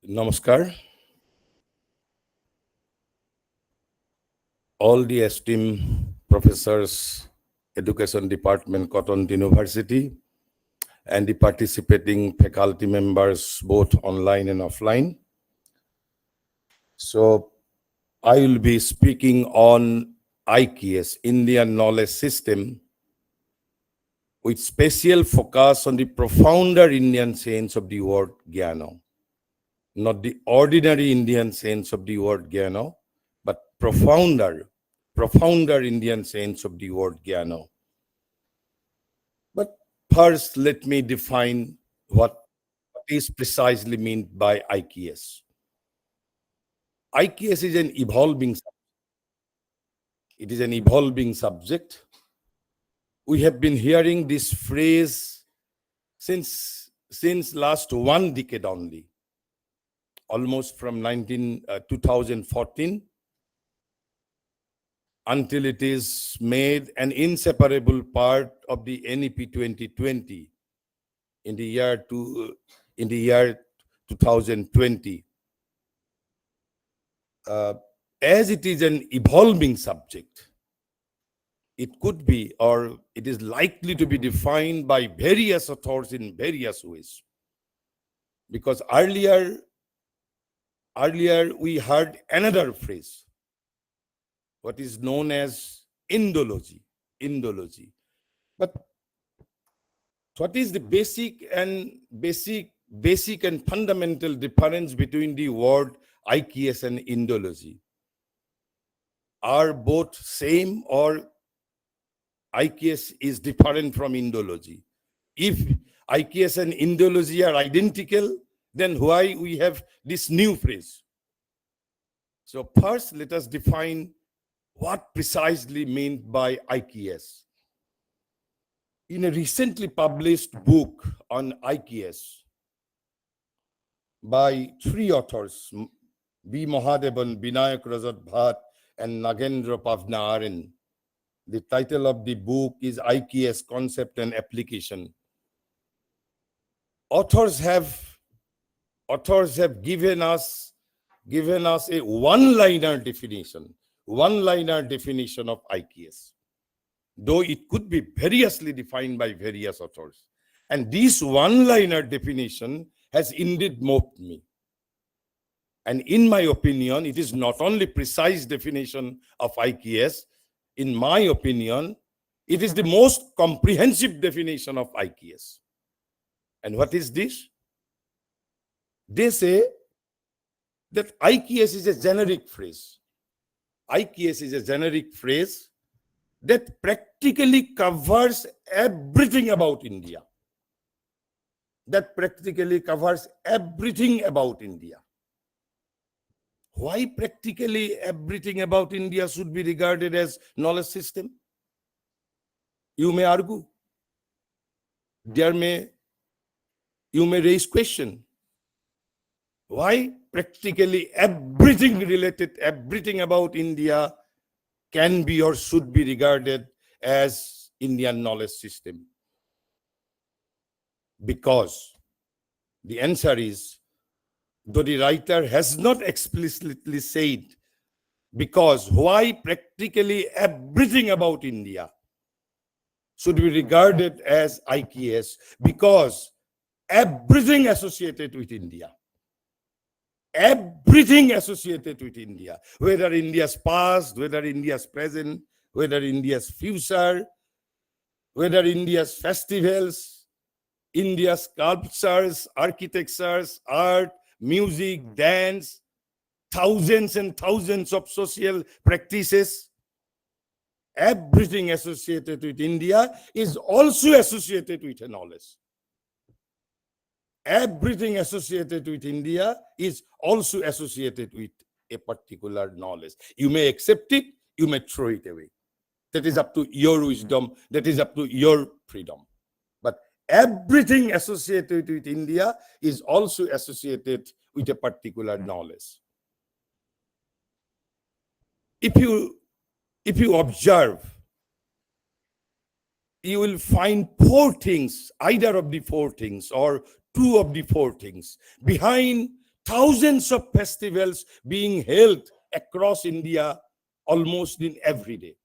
Namaskar. All the esteemed professors, Education Department, Cotton University, and the participating faculty members, both online and offline. So I will be speaking on IKS, Indian Knowledge System, with special focus on the profounder Indian sense of the word Jnana. Not the ordinary Indian sense of the word Jnana, but profounder Indian sense of the word Jnana. But first, let me define what is precisely meant by IKS. IKS is an evolving subject. It is an evolving subject. We have been hearing this phrase since last 1 decade only, almost from 2014 until it is made an inseparable part of the NEP 2020 in the year 2020. As it is an evolving subject, it could be, or it is likely to be, defined by various authors in various ways. Because earlier we heard another phrase, what is known as Indology. But what is the basic and fundamental difference between the word IKS and Indology? Are both same, or IKS is different from Indology? If IKS and Indology are identical, then why we have this new phrase? So first, let us define what precisely meant by IKS. In a recently published book on IKS by 3 authors, B. Mahadevan, Binayak Rajat Bhatt, and Nagendra Pavnaren, the title of the book is IKS Concept and Application. Authors have given us a one-liner definition of IKS, though it could be variously defined by various authors. And this one-liner definition has indeed moved me. And in my opinion, it is not only precise definition of IKS. In my opinion, it is the most comprehensive definition of IKS. And what is this? They say that IKS is a generic phrase. IKS is a generic phrase that practically covers everything about India. Why practically everything about India should be regarded as knowledge system? You may argue. You may raise question. Why practically everything about India can be or should be regarded as Indian knowledge system? Because the answer is, though the writer has not explicitly said, because why practically everything about India should be regarded as IKS? Because everything associated with India, whether India's past, whether India's present, whether India's future, whether India's festivals, India's sculptures, architectures, art, music, dance, thousands and thousands of social practices, everything associated with India is also associated with a knowledge. Everything associated with India is also associated with a particular knowledge. You may accept it, you may throw it away. That is up to your wisdom, that is up to your freedom. But everything associated with India is also associated with a particular knowledge. If you observe, you will find 4 things, either of the 4 things or 2 of the 4 things behind thousands of festivals being held across India almost in every day.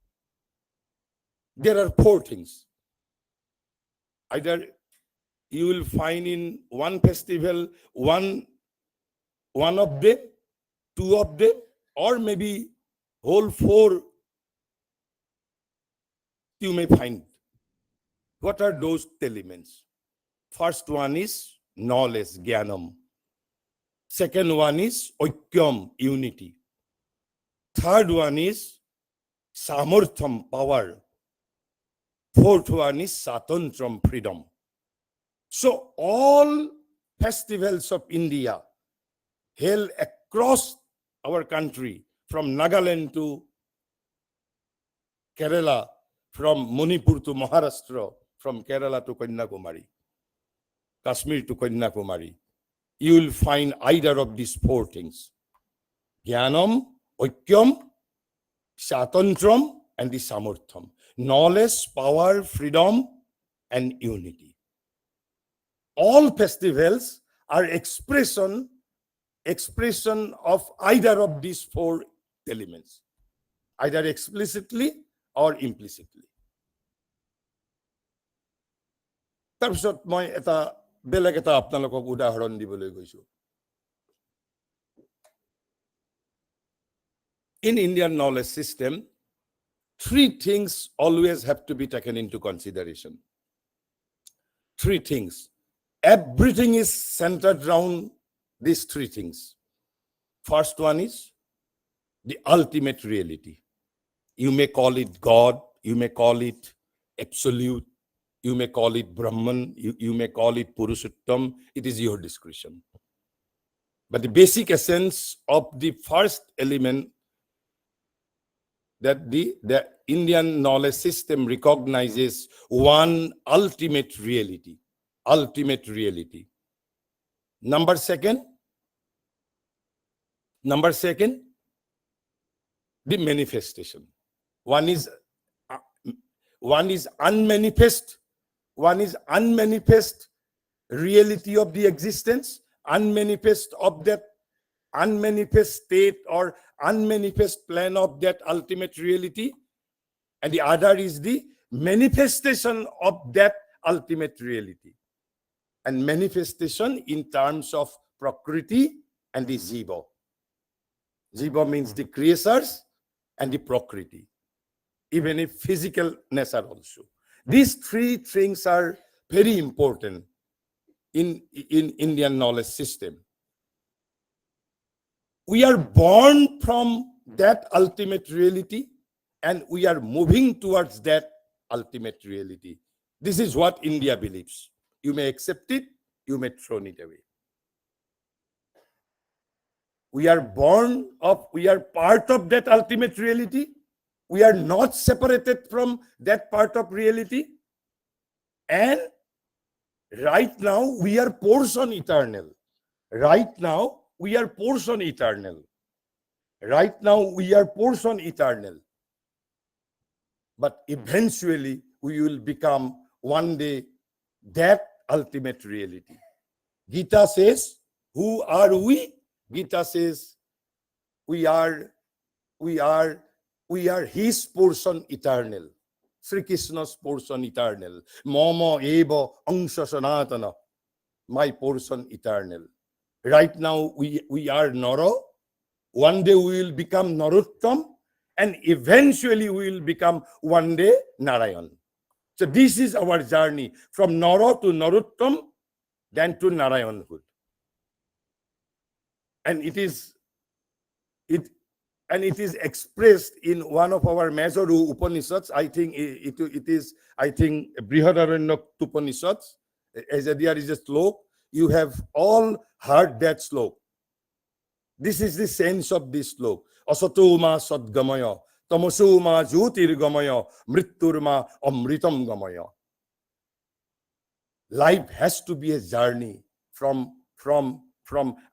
There are four things. Either you will find in one festival one of them, two of them, or maybe whole four you may find. What are those elements? First one is knowledge, Jnanam. Second one is Oikyam, unity. Third one is Samurtham, power. Fourth one is Satantram, freedom. So all festivals of India held across our country, from Nagaland to Kerala, from Manipur to Maharashtra, from Kerala to Kanyakumari, Kashmir to Kanyakumari, you will find either of these four things: Jnanam, Oikyam, Satantram, and the Samurtham. Knowledge, power, freedom, and unity. All festivals are expression of either of these four elements, either explicitly or implicitly. তাৰপিছত মই বেলেগ এটা আপোনালোকক উদাহৰণ দিবলৈ গৈছো। In Indian knowledge system, three things always have to be taken into consideration. Three things. Everything is centered around these three things. First one is the ultimate reality. You may call it God, you may call it absolute, you may call it Brahman, you may call it Purushottam. It is your discretion. But the basic essence of the first element that the Indian knowledge system recognizes one ultimate reality. Ultimate reality. Number second, the manifestation. One is unmanifest. One is unmanifest reality of the existence, unmanifest of that unmanifest state or unmanifest plan of that ultimate reality, and the other is the manifestation of that ultimate reality. And manifestation in terms of Prakriti and the Jiva. Jiva means the creators and the Prakriti, even if physical nature also. These three things are very important in Indian knowledge system. We are born from that ultimate reality and we are moving towards that ultimate reality. This is what India believes. You may accept it, you may throw it away. We are we are part of that ultimate reality. We are not separated from that part of reality. And right now, we are portion eternal. Right now, we are portion eternal. Right now, we are portion eternal. But eventually, we will become one day that ultimate reality. Gita says, who are we? Gita says, we are his portion eternal. Sri Krishna's portion eternal. Mama eva angsha sanatana. My portion eternal. Right now, we are Nara. One day we will become Narottam, and eventually we will become one day Narayan. So this is our journey from Nara to Narottam, then to Narayanhood. And it is expressed in one of our major Upanishads. I think it is Brihadaranyaka Upanishads. As there is a sloka, you have all heard that sloka. This is the sense of this sloka. Asatoma sadgamaya, tamasoma jyotirgamaya, mritturma amritam gamaya. Life has to be a journey from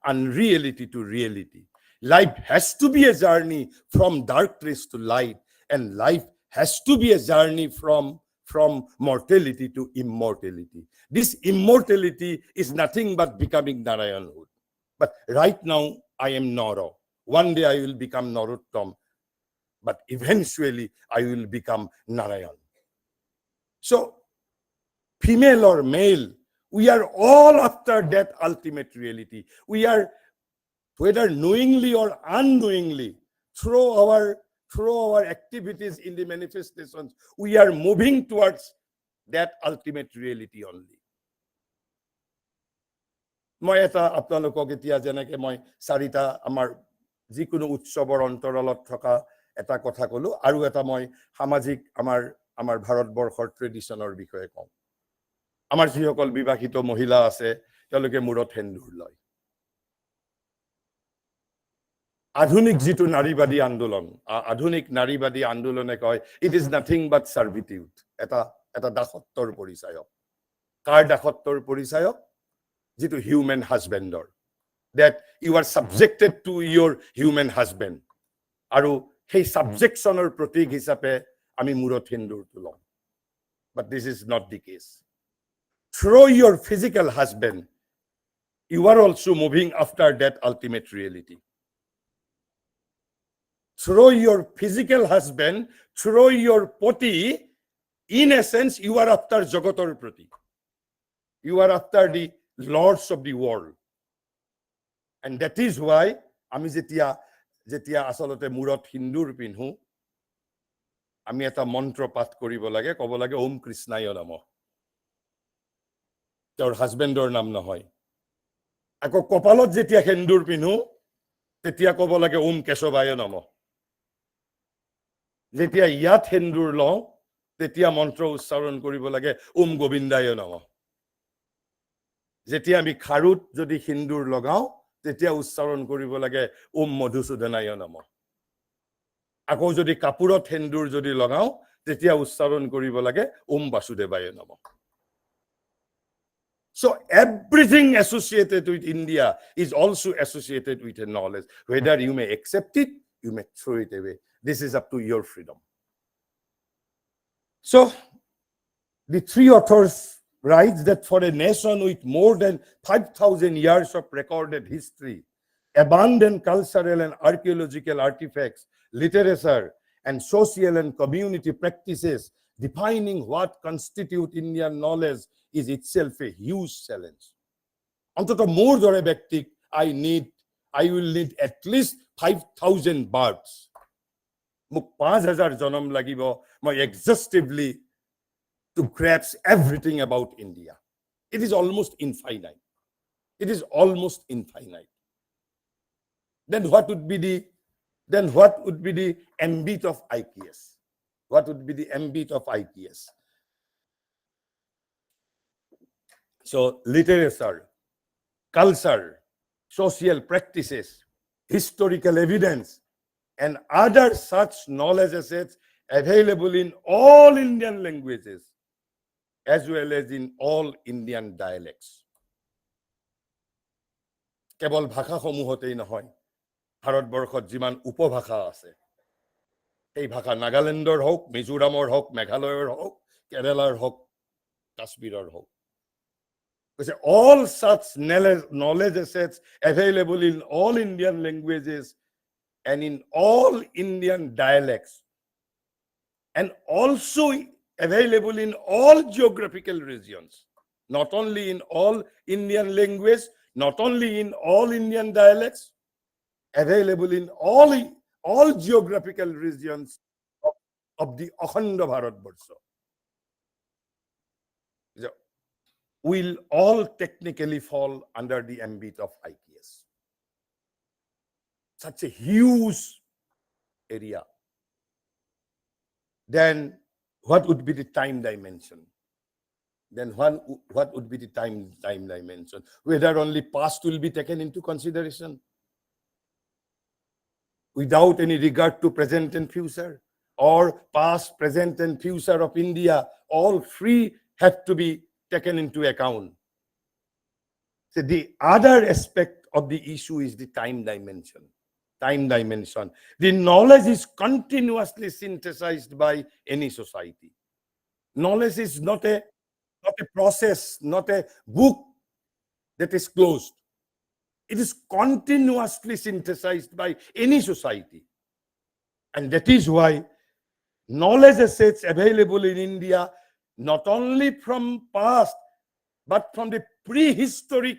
unreality to reality. Life has to be a journey from darkness to light, and life has to be a journey from mortality to immortality. This immortality is nothing but becoming Narayanhood. But right now, I am Noro. One day I will become Narottam, but eventually I will become Narayan. So, female or male, we are all after that ultimate reality. We are, whether knowingly or unknowingly, through our activities in the manifestations, we are moving towards that ultimate reality only. মই এটা আপোনালোকক এতিয়া যেনেকে মই চাৰিটা আমাৰ যিকোনো উৎসৱৰ অন্তৰালত থকা এটা কথা কলো, আৰু এটা মই সামাজিক আমাৰ ভাৰতবৰ্ষৰ ট্ৰেডিশ্যনৰ বিষয়ে কওঁ। আমাৰ যিসকল বিবাহিত মহিলা আছে তেওঁলোকে মূৰত সেন্দুৰ লয়। আধুনিক যিটো নাৰীবাদী আন্দোলন, আধুনিক নাৰীবাদী আন্দোলনে কয় ইট ইজ নাথিং বাট সাৰ্ভিটিউড, এটা দাসত্বৰ পৰিচায়ক। কাৰ দাসত্বৰ পৰিচায়ক? যিটো হিউমেন হাজবেণ্ডৰ, that you are subjected to your human husband, আৰু সেই সাবজেকশনৰ প্ৰতীক হিচাপে আমি মূৰত সেন্দুৰটো লওঁ। But this is not the case. Through your physical husband, you are also moving after that ultimate reality. Through your physical husband, through your poti, in essence, you are after Jagotor Prati. You are after the lords of the world. And that is why আমি যেতিয়া আসলতে মূৰত সিন্দুৰ পিন্ধো, আমি এটা মন্ত্ৰ পাঠ কৰিব লাগে, ক'ব লাগে ওম কৃষ্ণায় নমঃ। তেওঁৰ হাজবেণ্ডৰ নাম নহয়। আকৌ কপালত যেতিয়া সেন্দুৰ পিন্ধো তেতিয়া ক'ব লাগে ওম কেশৱায় নমঃ। যেতিয়া ইয়াত সেন্দুৰ লওঁ তেতিয়া মন্ত্ৰ উচ্চাৰণ কৰিব লাগে ওম গোবিন্দায় নমঃ। যেতিয়া আমি খাৰুত যদি সিন্দুৰ লগাও তেতিয়া উচ্চাৰণ কৰিব লাগে ওম মধুসূদনায় নমঃ। আকৌ যদি কাপোৰত সেন্দুৰ যদি লগাও তেতিয়া উচ্চাৰণ কৰিব লাগে ওম বাসুদেৱায় নমঃ। So everything associated with India is also associated with a knowledge. Whether you may accept it, you may throw it away. This is up to your freedom. So the three authors writes that for a nation with more than 5,000 years of recorded history, abundant cultural and archaeological artifacts, literature, and social and community practices defining what constitute Indian knowledge is itself a huge challenge. অন্তত মোৰ দৰে ব্যক্তিক I will need at least 5,000 births. মোক 5,000 জনম লাগিব মই exhaustively to grasp everything about India. It is almost infinite. It is almost infinite. Then what would be the ambit of IPS? What would be the ambit of IPS? So literature, culture, social practices, historical evidence, and other such knowledge assets available in all Indian languages as well as in all Indian dialects. কেৱল ভাষাসমূহতেই নহয়, ভাৰতবৰ্ষত যিমান উপভাষা আছে এই ভাষা নাগালেণ্ডৰ হওক, মিজোৰামৰ হওক, মেঘালয়ৰ হওক, কেৰেলাৰ হওক, কাশ্মীৰৰ হওক, all such knowledge assets available in all Indian languages and in all Indian dialects, and also available in all geographical regions, not only in all Indian language, not only in all Indian dialects, available in all geographical regions of the Akhanda Bharatvarsha, will all technically fall under the ambit of IPS. Such a huge area. Then what would be the time dimension? Then what would be the time dimension? Whether only past will be taken into consideration without any regard to present and future, or past, present, and future of India, all three have to be taken into account. So the other aspect of the issue is the time dimension. Time dimension. The knowledge is continuously synthesized by any society. Knowledge is not a process, not a book that is closed. It is continuously synthesized by any society. And that is why knowledge assets available in India, not only from past, but from the prehistoric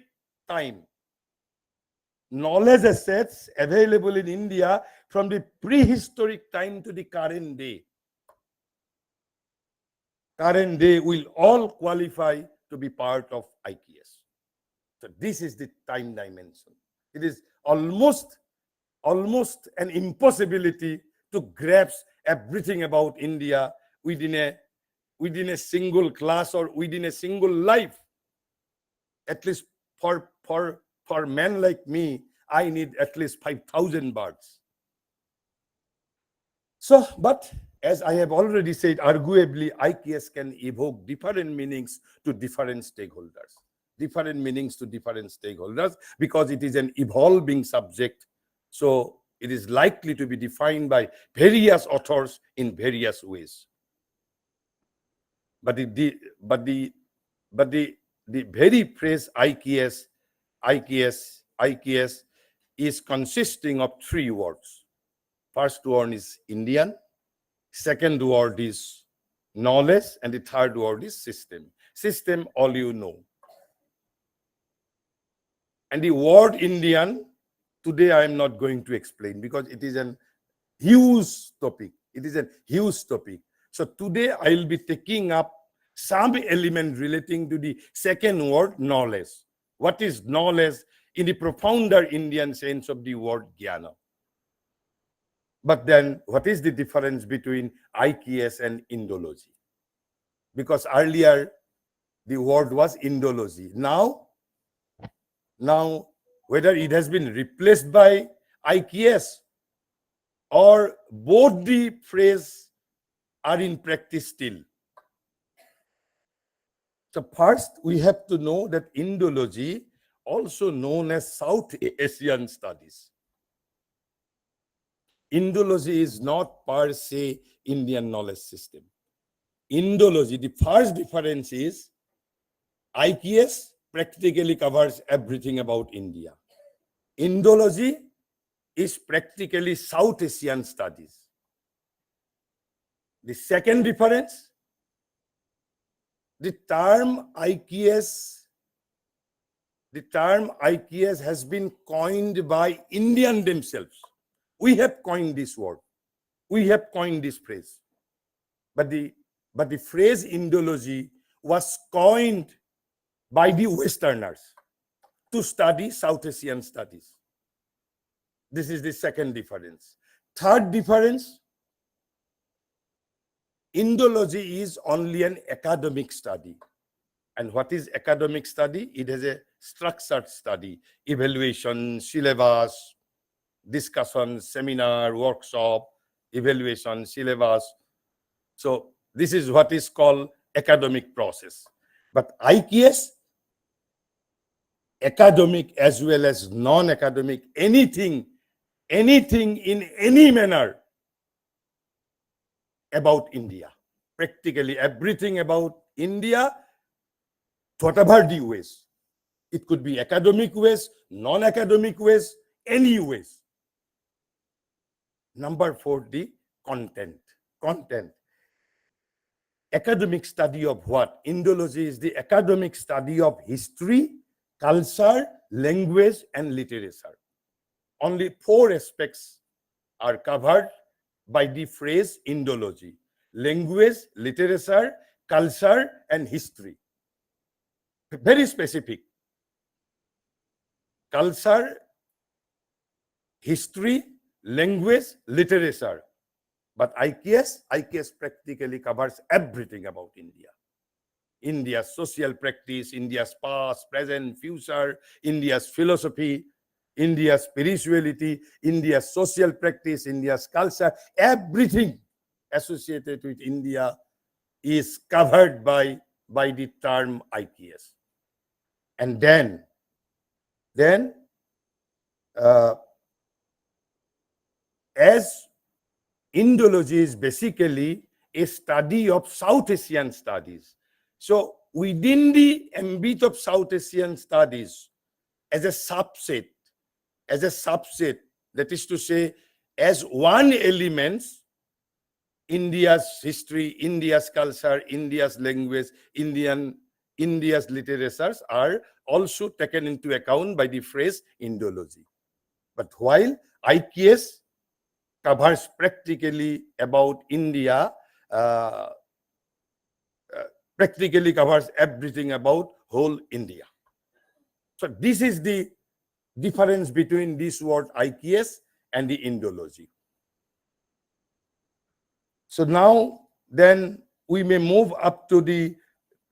time. Knowledge assets available in India from the prehistoric time to the current day. Current day will all qualify to be part of IKS. So this is the time dimension. It is almost an impossibility to grasp everything about India within a single class or within a single life. At least for men like me, I need at least 5,000 birds. So, but as I have already said, arguably IKS can evoke different meanings to different stakeholders. Different meanings to different stakeholders because it is an evolving subject. So it is likely to be defined by various authors in various ways. But the very phrase IKS is consisting of three words. First word is Indian, second word is knowledge, and the third word is system. System, all you know. And the word Indian, today I am not going to explain because it is a huge topic. It is a huge topic. So today I will be taking up some element relating to the second word, knowledge. What is knowledge in the profounder Indian sense of the word Jnana? But then what is the difference between IKS and Indology? Because earlier the word was Indology. Now, whether it has been replaced by IKS or both the phrase are in practice still. So first, we have to know that Indology, also known as South Asian studies. Indology is not per se Indian knowledge system. Indology, the first difference is IKS practically covers everything about India. Indology is practically South Asian studies. The second difference, the term IKS has been coined by Indian themselves. We have coined this word. We have coined this phrase. But the phrase Indology was coined by the Westerners to study South Asian studies. This is the second difference. Third difference, Indology is only an academic study. And what is academic study? It is a structured study, evaluation, syllabus, discussion, seminar, workshop, evaluation, syllabus. So this is what is called academic process. But IKS, academic as well as non-academic, anything in any manner about India. Practically everything about India, whatever the ways. It could be academic ways, non-academic ways, any ways. Number 4, the content. Content. Academic study of what? Indology is the academic study of history, culture, language, and literature. Only 4 aspects are covered by the phrase Indology: language, literature, culture, and history. Very specific. Culture, history, language, literature. But IKS practically covers everything about India. India's social practice, India's past, present, future, India's philosophy, India's spirituality, India's social practice, India's culture, everything associated with India is covered by the term IKS. And then as Indology is basically a study of South Asian studies. So within the ambit of South Asian studies, as a subset, as a subset, that is to say, as one element, India's history, India's culture, India's language, India's literatures are also taken into account by the phrase Indology. But while IKS covers practically about India, practically covers everything about whole India. So this is the difference between this word IKS and the Indology. So now then we may move up to the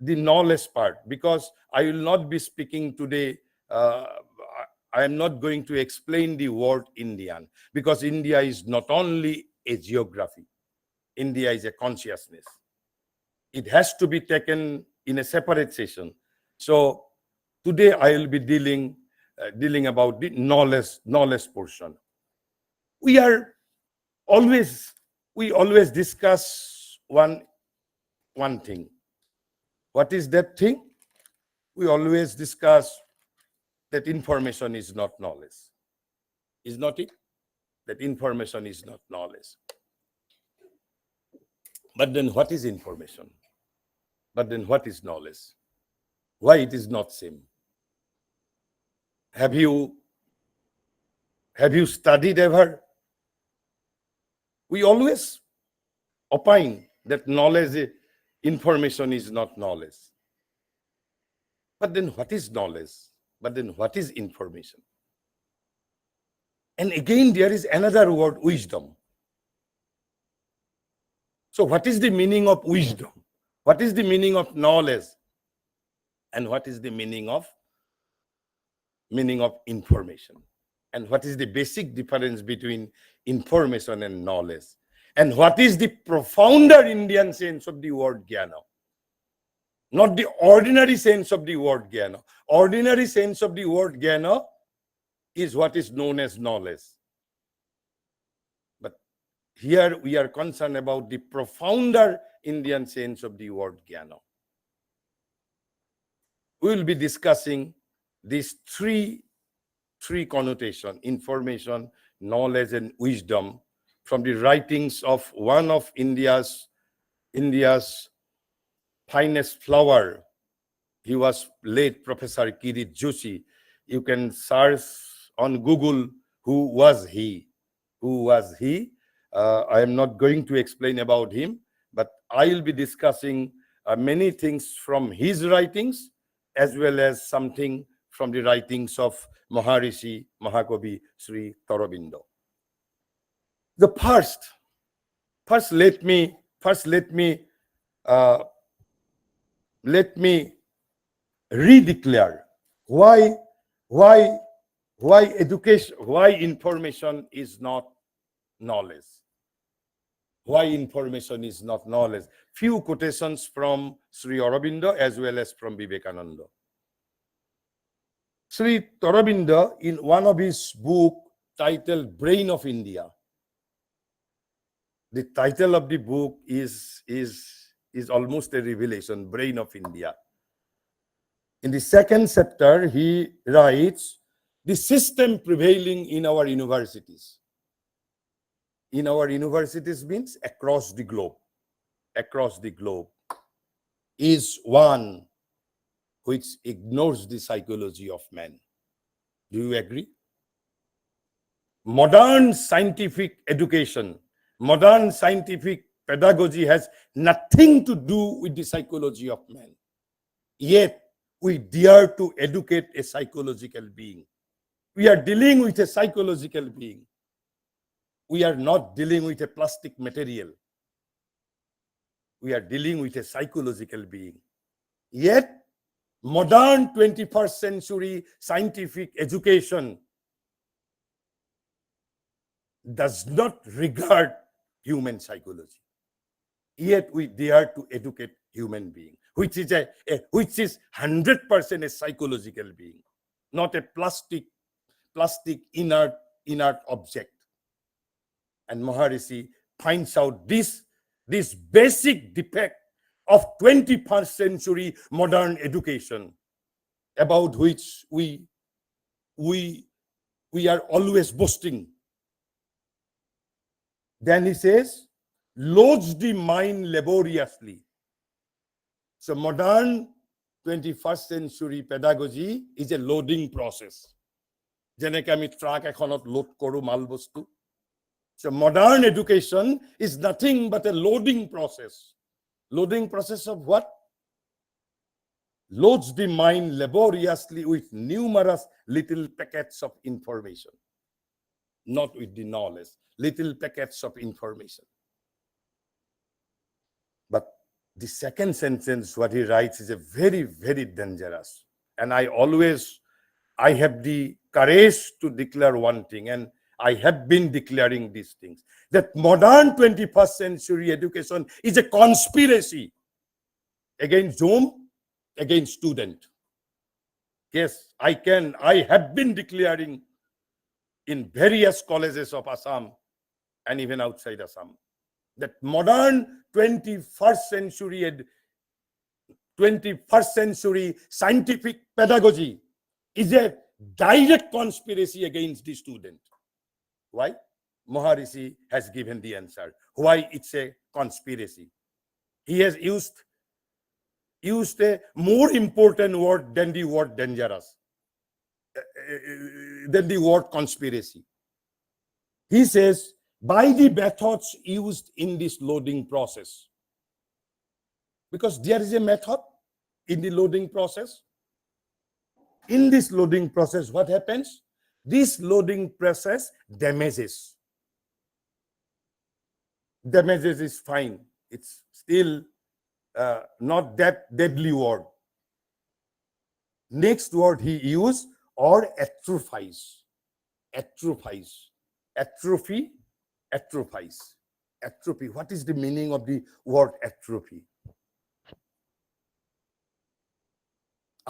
knowledge part, because I will not be speaking today. I am not going to explain the word Indian, because India is not only a geography. India is a consciousness. It has to be taken in a separate session. So today I will be dealing about the knowledge portion. We always discuss one thing. What is that thing? We always discuss that information is not knowledge. Is not it? That information is not knowledge. But then what is information? But then what is knowledge? Why it is not same? Have you studied ever? We always opine that knowledge, information is not knowledge. But then what is knowledge? But then what is information? And again, there is another word, wisdom. So what is the meaning of wisdom? What is the meaning of knowledge? And what is the meaning of information? And what is the basic difference between information and knowledge? And what is the profounder Indian sense of the word Jnana? Not the ordinary sense of the word Jnana. Ordinary sense of the word Jnana is what is known as knowledge. But here we are concerned about the profounder Indian sense of the word Jnana. We will be discussing these three connotation: information, knowledge, and wisdom, from the writings of one of India's finest flower. He was late Professor Kirit Joshi. You can search on Google who was he. I am not going to explain about him, but I will be discussing many things from his writings, as well as something from the writings of Maharishi, Mahakavi Sri Aurobindo. The first let me redeclare why education, why information is not knowledge. Why information is not knowledge. Few quotations from Sri Aurobindo as well as from Vivekananda. Sri Aurobindo, in one of his book titled Brain of India, the title of the book is almost a revelation, Brain of India. In the second chapter, he writes, the system prevailing in our universities. In our universities means across the globe, is one which ignores the psychology of man. Do you agree? Modern scientific education, modern scientific pedagogy has nothing to do with the psychology of man. Yet, we dare to educate a psychological being. We are dealing with a psychological being. We are not dealing with a plastic material. We are dealing with a psychological being. Yet, modern 21st century scientific education does not regard human psychology. Yet we dare to educate human being, which is 100% a psychological being, not a plastic inert object. And Maharishi finds out this basic defect of 21st century modern education, about which we we are always boasting. Then he says, loads the mind laboriously. So modern 21st century pedagogy is a loading process. যেনেকে আমি truck এখনত load কৰো মাল বস্তু. So modern education is nothing but a loading process. Loading process of what? Loads the mind laboriously with numerous little packets of information. Not with the knowledge, little packets of information. But the second sentence, what he writes, is a very, very dangerous. And I have the courage to declare one thing, and I have been declaring these things, that modern 21st century education is a conspiracy against whom? Against student. Yes, I have been declaring in various colleges of Assam and even outside Assam that modern 21st century scientific pedagogy is a direct conspiracy against the student. Why? Maharishi has given the answer. Why it's a conspiracy. He has used a more important word than the word dangerous, than the word conspiracy. He says, by the methods used in this loading process. Because there is a method in the loading process. In this loading process, what happens? This loading process damages. Damages is fine. It's still not that deadly word. Next word he used, or atrophies. Atrophies. Atrophy, atrophies. Atrophy. What is the meaning of the word atrophy?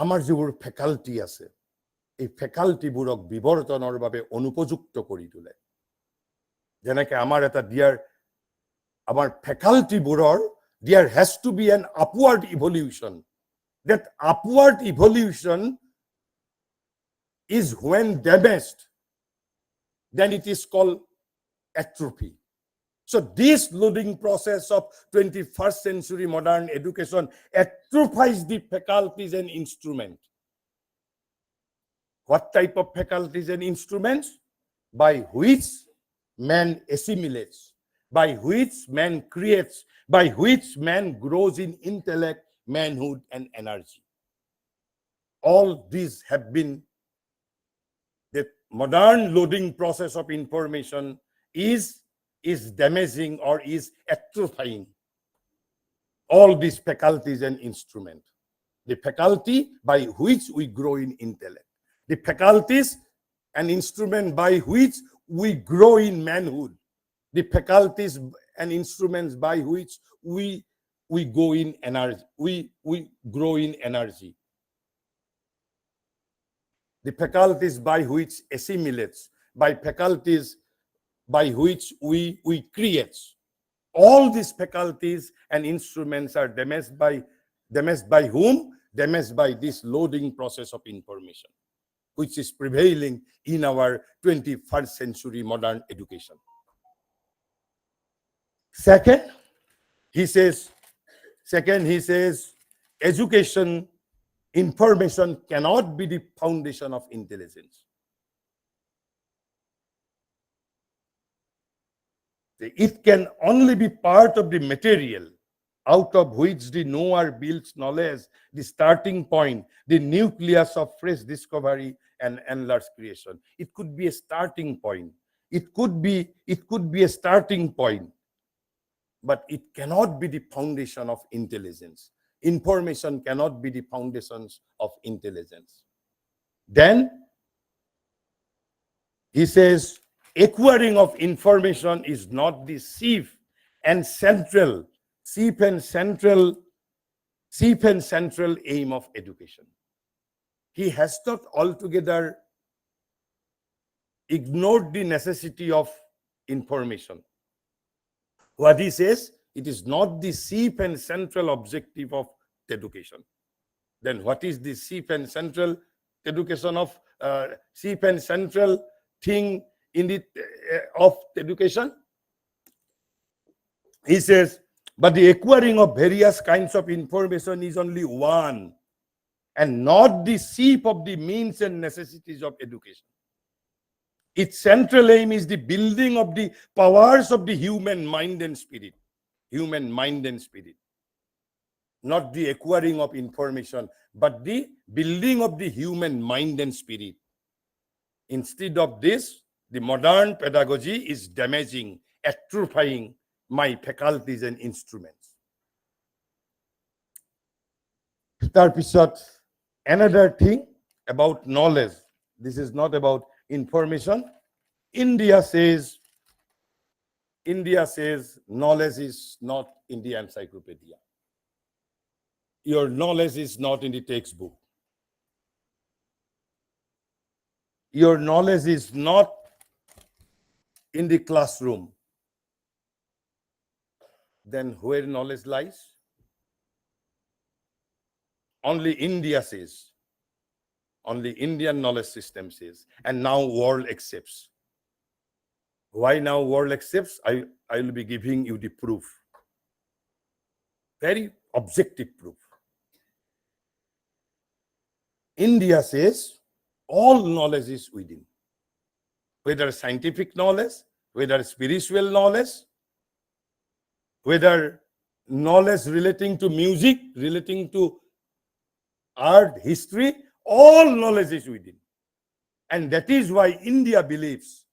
আমাৰ যিবোৰ faculty আছে, এই ফেকাল্টিবোৰক বিৱৰ্তনৰ বাবে অনুপযুক্ত কৰি তোলে. যেনেকৈ আমাৰ ফেকাল্টিবোৰৰ there has to be an upward evolution. That upward evolution is when damaged, then it is called atrophy. So this loading process of 21st century modern education atrophies the faculties and instruments. What type of faculties and instruments? By which man assimilates, by which man creates, by which man grows in intellect, manhood, and energy. All these have been, the modern loading process of information is damaging or is atrophying all these faculties and instruments. The faculty by which we grow in intellect, the faculties and instrument by which we grow in manhood, the faculties and instruments by which we go in energy, we grow in energy, the faculties by which assimilates, by faculties by which we create. All these faculties and instruments are damaged by whom? Damaged by this loading process of information, which is prevailing in our 21st century modern education. Second, he says, education, information cannot be the foundation of intelligence. It can only be part of the material out of which the knower builds knowledge, the starting point, the nucleus of fresh discovery and enlarged creation. It could be a starting point. It could be a starting point, but it cannot be the foundation of intelligence. Information cannot be the foundations of intelligence. Then he says, acquiring of information is not the chief and central aim of education. He has not altogether ignored the necessity of information. What he says, it is not the chief and central objective of education. Then what is the chief and central education of chief and central thing in the of education? He says, but the acquiring of various kinds of information is only one, and not the chief of the means and necessities of education. Its central aim is the building of the powers of the human mind and spirit. Human mind and spirit. Not the acquiring of information, but the building of the human mind and spirit. Instead of this, the modern pedagogy is damaging, atrophying my faculties and instruments. Tarpisot, another thing about knowledge. This is not about information. India says knowledge is not in the encyclopedia. Your knowledge is not in the textbook. Your knowledge is not in the classroom. Then where knowledge lies? Only India says. Only Indian knowledge system says. And now world accepts. Why now world accepts? I will be giving you the proof. Very objective proof. India says all knowledge is within. Whether scientific knowledge, whether spiritual knowledge, whether knowledge relating to music, relating to art, history, all knowledge is within. And that is why India believes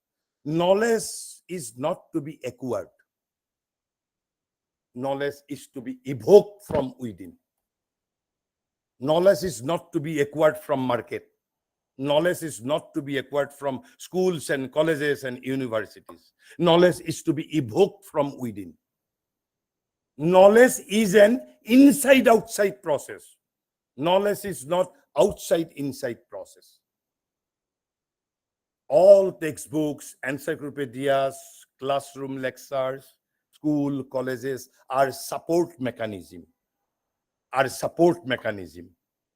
knowledge is not to be acquired. Knowledge is to be evoked from within. Knowledge is not to be acquired from market. Knowledge is not to be acquired from schools and colleges and universities. Knowledge is to be evoked from within. Knowledge is an inside-outside process. Knowledge is not outside-inside process. All textbooks, encyclopedias, classroom lectures, school, colleges are support mechanism.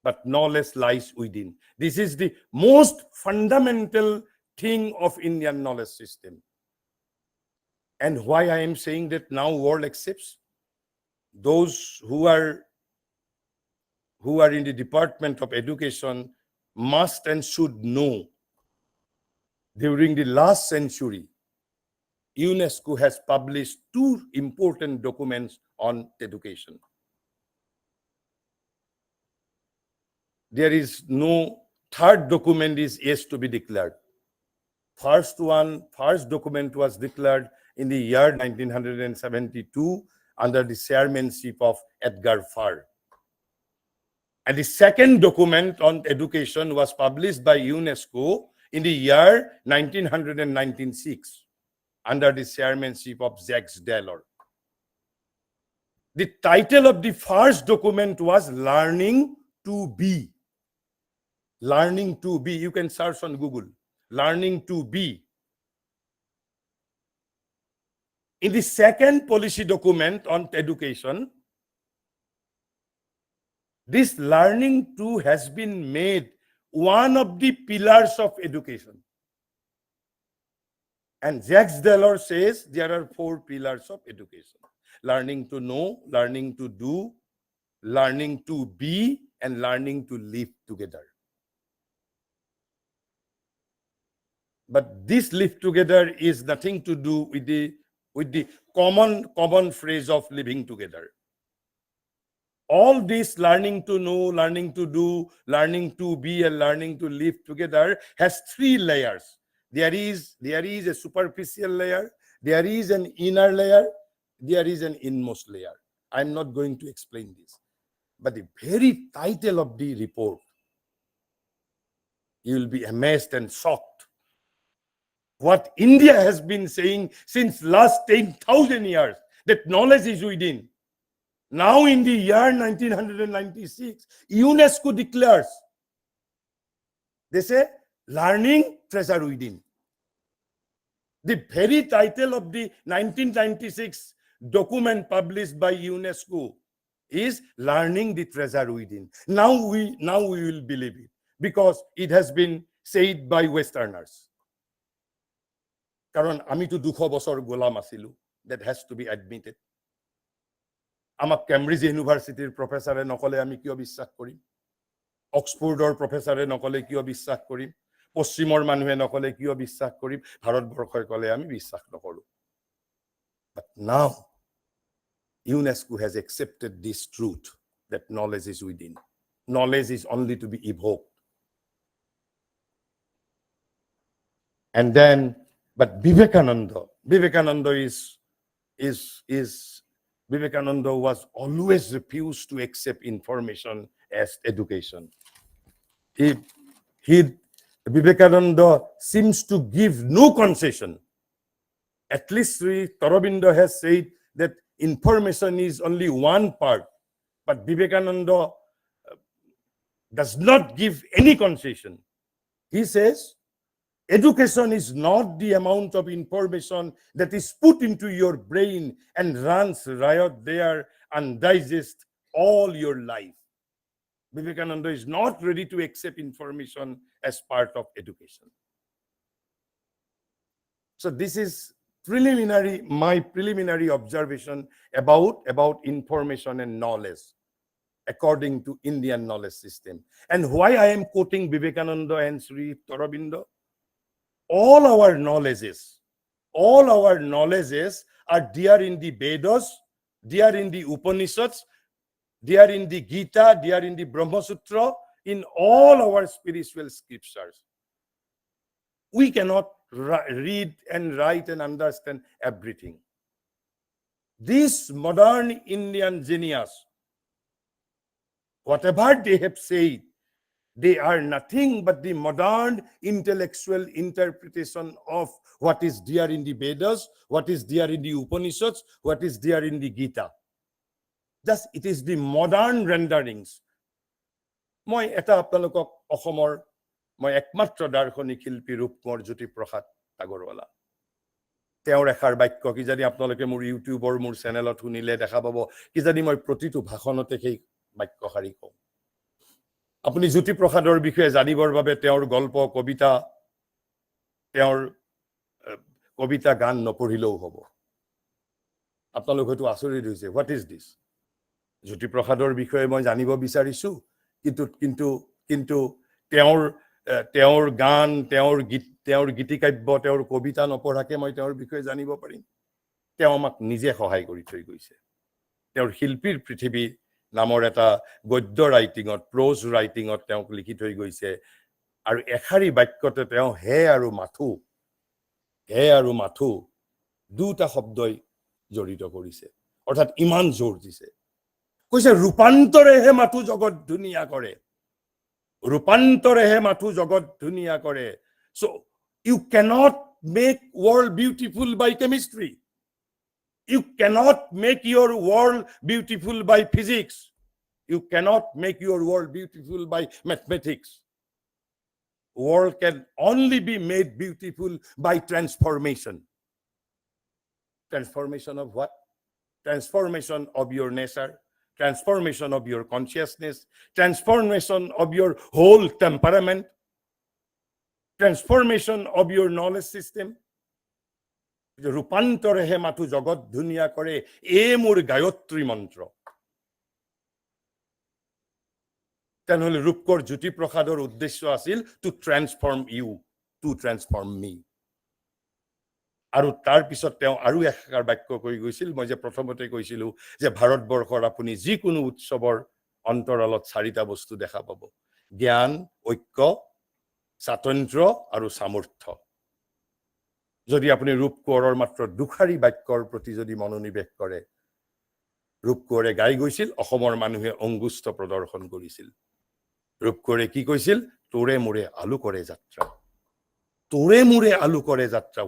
But knowledge lies within. This is the most fundamental thing of Indian knowledge system. And why I am saying that now world accepts? Those who are in the Department of Education must and should know, during the last century, UNESCO has published two important documents on education. There is no third document is yet to be declared. First document was declared in the year 1972 under the chairmanship of Edgar Farr. And the second document on education was published by UNESCO in the year 1996 under the chairmanship of Jacques Delors. The title of the first document was Learning to Be. Learning to Be. You can search on Google. Learning to Be. In the second policy document on education, this learning to has been made one of the pillars of education. And Jacques Delors says there are 4 pillars of education. Learning to know, learning to do, learning to be, and learning to live together. But this live together is nothing to do with the common phrase of living together. All this learning to know, learning to do, learning to be, and learning to live together has 3 layers. There is a superficial layer, there is an inner layer, there is an inmost layer. I'm not going to explain this. But the very title of the report, you will be amazed and shocked. What India has been saying since last 10,000 years, that knowledge is within. Now in the year 1996, UNESCO declares, they say, learning treasure within. The very title of the 1996 document published by UNESCO is Learning the Treasure Within. Now we will believe it because it has been said by Westerners. কাৰণ আমিতো 200 বছৰ গোলাম আছিলো, that has to be admitted. আমাক Cambridge ইউনিভাৰ্চিটিৰ প্ৰফেচাৰে নকলে আমি কিয় বিশ্বাস কৰিম, অক্সফোৰ্ডৰ প্ৰফেচাৰে নকলে কিয় বিশ্বাস কৰিম, পশ্চিমৰ মানুহে নকলে কিয় বিশ্বাস কৰিম, ভাৰতবৰ্ষই কলে আমি বিশ্বাস নকৰো. But now UNESCO has accepted this truth that knowledge is within. Knowledge is only to be evoked. And then, but Vivekananda was always refused to accept information as education. Vivekananda seems to give no concession. At least Sri Aurobindo has said that information is only one part, but Vivekananda does not give any concession. He says, education is not the amount of information that is put into your brain and runs riot there and digests all your life. Vivekananda is not ready to accept information as part of education. So this is my preliminary observation about information and knowledge according to Indian knowledge system. And why I am quoting Vivekananda and Sri Aurobindo? All our knowledges are there in the Vedas, there in the Upanishads, there in the Gita, there in the Brahma Sutra, in all our spiritual scriptures. We cannot read and write and understand everything. This modern Indian genius, whatever they have said, they are nothing but the modern intellectual interpretation of what is there in the Vedas, what is there in the Upanishads, what is there in the Gita. Just it is the modern renderings. মই এটা আপোনালোকক অসমৰ মই একমাত্ৰ দাৰ্শনিক শিল্পী ৰূপকোঁৱৰ জ্যোতিপ্ৰসাদ আগৰৱালা, তেওঁৰ এষাৰ বাক্য কিজানি আপোনালোকে মোৰ ইউটিউবৰ মোৰ চেনেলত শুনিলে দেখা পাব, কিজানি মই প্ৰতিটো ভাষণতে সেই বাক্যশাৰী কওঁ. আপুনি জ্যোতিপ্ৰসাদৰ বিষয়ে জানিবৰ বাবে তেওঁৰ গল্প কবিতা গান নপঢ়িলেও হ'ব. আপোনালোক হয়তো আচৰিত হৈছে, হোৱাট ইজ দিছ? জ্যোতিপ্ৰসাদৰ বিষয়ে মই জানিব বিচাৰিছো, কিন্তু তেওঁৰ গান, তেওঁৰ গীতিকাব্য, তেওঁৰ কবিতা নপঢ়াকে মই তেওঁৰ বিষয়ে জানিব পাৰিম? তেওঁ আমাক নিজে সহায় কৰি থৈ গৈছে. তেওঁৰ শিল্পীৰ পৃথিৱী নামৰ এটা গদ্য ৰাইটিঙত, প্ৰোজ ৰাইটিঙত তেওঁক লিখি থৈ গৈছে. আৰু এষাৰী বাক্যতে তেওঁ হে আৰু মাথো দুটা শব্দই জড়িত কৰিছে, অৰ্থাৎ ইমান জোৰ দিছে. কৈছে ৰূপান্তৰেহে মাথো জগত ধুনীয়া কৰে, ৰূপান্তৰেহে মাথো জগত ধুনীয়া কৰে. So you cannot make world beautiful by chemistry. You cannot make your world beautiful by physics. You cannot make your world beautiful by mathematics. World can only be made beautiful by transformation. Transformation of what? Transformation of your nature, transformation of your consciousness, transformation of your whole temperament, transformation of your knowledge system. ৰূপান্তৰেহে মাথো জগত ধুনীয়া কৰে, এই মোৰ গায়ত্ৰী মন্ত্ৰ. তেনেহ'লে ৰূপকোঁৱৰ জ্যোতিপ্ৰসাদৰ উদ্দেশ্য আছিল to transform you, to transform me. আৰু তাৰ পিছত তেওঁ আৰু এষাৰ বাক্য কৈ গৈছিল, মই যে প্ৰথমতে কৈছিলো যে ভাৰতবৰ্ষৰ আপুনি যিকোনো উৎসৱৰ অন্তৰালত চাৰিটা বস্তু দেখা পাব: জ্ঞান, ঐক্য, স্বাতন্ত্ৰ্য আৰু সামৰ্থ্য. যদি আপুনি ৰূপকোঁৱৰৰ মাত্ৰ দুখাৰী বাক্যৰ প্ৰতি যদি মনোনিৱেশ কৰে, ৰূপকোঁৱৰে গাই গৈছিল, অসমৰ মানুহে অংগুষ্ঠ প্ৰদৰ্শন কৰিছিল. ৰূপকোঁৱৰে কি কৈছিল? তোৰে মোৰে আলু কৰে যাত্ৰা. তোৰে মোৰে আলু কৰে যাত্ৰা.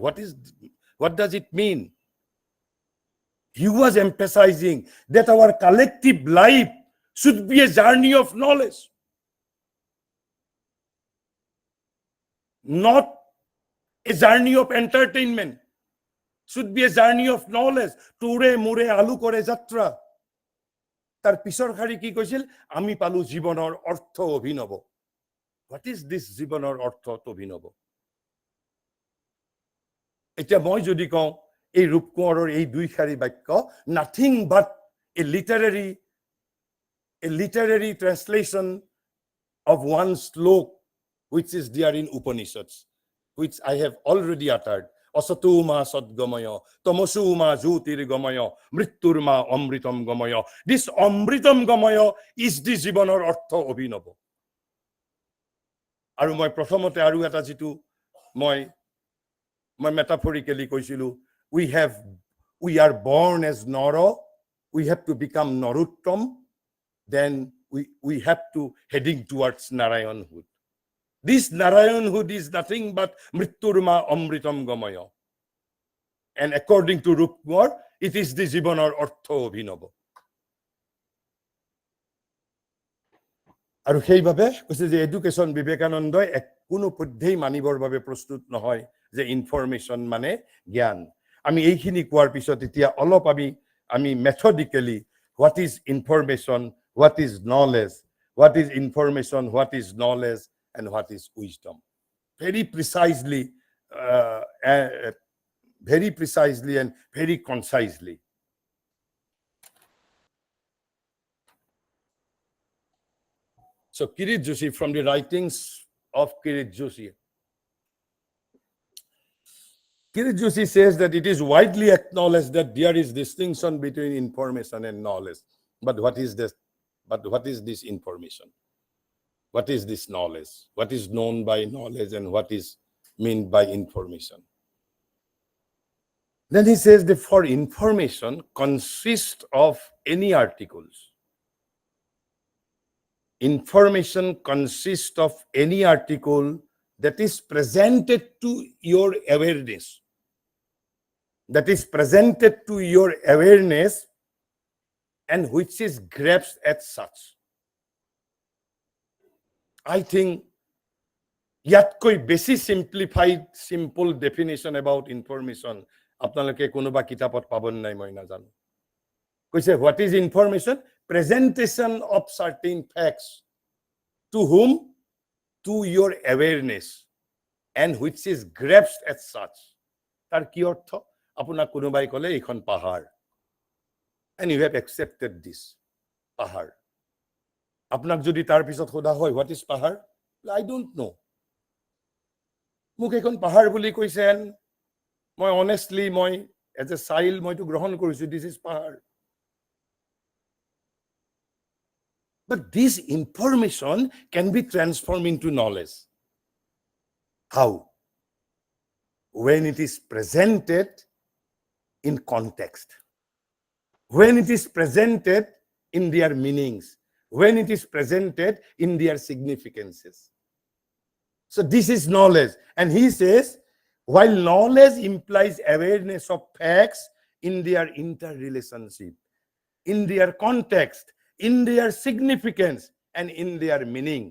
What does it mean? He was emphasizing that our collective life should be a journey of knowledge, not a journey of entertainment. Should be a journey of knowledge. তোৰে মোৰে আলু কৰে যাত্ৰা. তাৰ পিছৰ শাৰী কি কৈছিল? আমি পালো জীৱনৰ অৰ্থ অভিনৱ. What is this জীৱনৰ অৰ্থ অভিনৱ? এতিয়া মই যদি কওঁ এই ৰূপ কোঁৱৰৰ এই দুই শাৰী বাক্য nothing but A literary translation of one slok which is there in Upanishads, which I have already uttered. Asatu ma sadgamaya, tamosu ma jyotirgamaya, mrittur ma amritam gamaya. This amritam gamaya is the jibanor artha abhinava. আৰু মই প্ৰথমতে আৰু এটা যেটো মই metaphorically কৈছিলো, we are born as Nara, we have to become Naruttam, then we have to heading towards Narayanhood. This Narayanhood is nothing but Mritturma Amritam Gamaya. And according to Rupmar, it is the Jibanar Artha Abhinava. আৰু সেইভাবে কৈছে যে education বিবেকানন্দই কোনো পদ্ধেই মানিবৰ বাবে প্ৰস্তুত নহয় যে information মানে জ্ঞান। আমি এইখিনি কোৱাৰ পিছত এতিয়া অলপ আমি মেথডিকেলি what is information, what is knowledge, what is information, what is knowledge, and what is wisdom. Very precisely and very concisely. So Kirit Joshi, from the writings of Kirit Joshi says that it is widely acknowledged that there is distinction between information and knowledge. But what is this? What is this information? What is this knowledge? What is known by knowledge and what is meant by information? Then he says that for information consists of any articles. Information consists of any article that is presented to your awareness. That is presented to your awareness and which is grasped as such. I think ইয়াতকৈ বেছি simple definition about information আপোনালোকে কোনোবা কিতাপত পাবন নাই মই নাজানো। কৈছে what is information? Presentation of certain facts to whom? To your awareness and which is grasped as such. তাৰ কি অৰ্থ? আপোনাক কোনোবাই ক'লে এইখন পাহাৰ and you have accepted this পাহাৰ। আপোনাক যদি তাৰ পিছত সোধা হয় what is পাহাৰ? I don't know. মোক এইখন পাহাৰ বুলি কৈছে মই honestly মই as a child মইতো গ্ৰহণ কৰিছো this is পাহাৰ। But this information can be transformed into knowledge. How? When it is presented in context, when it is presented in their meanings, when it is presented in their significances. So this is knowledge. And he says, while knowledge implies awareness of facts in their interrelationship, in their context, in their significance, and in their meaning,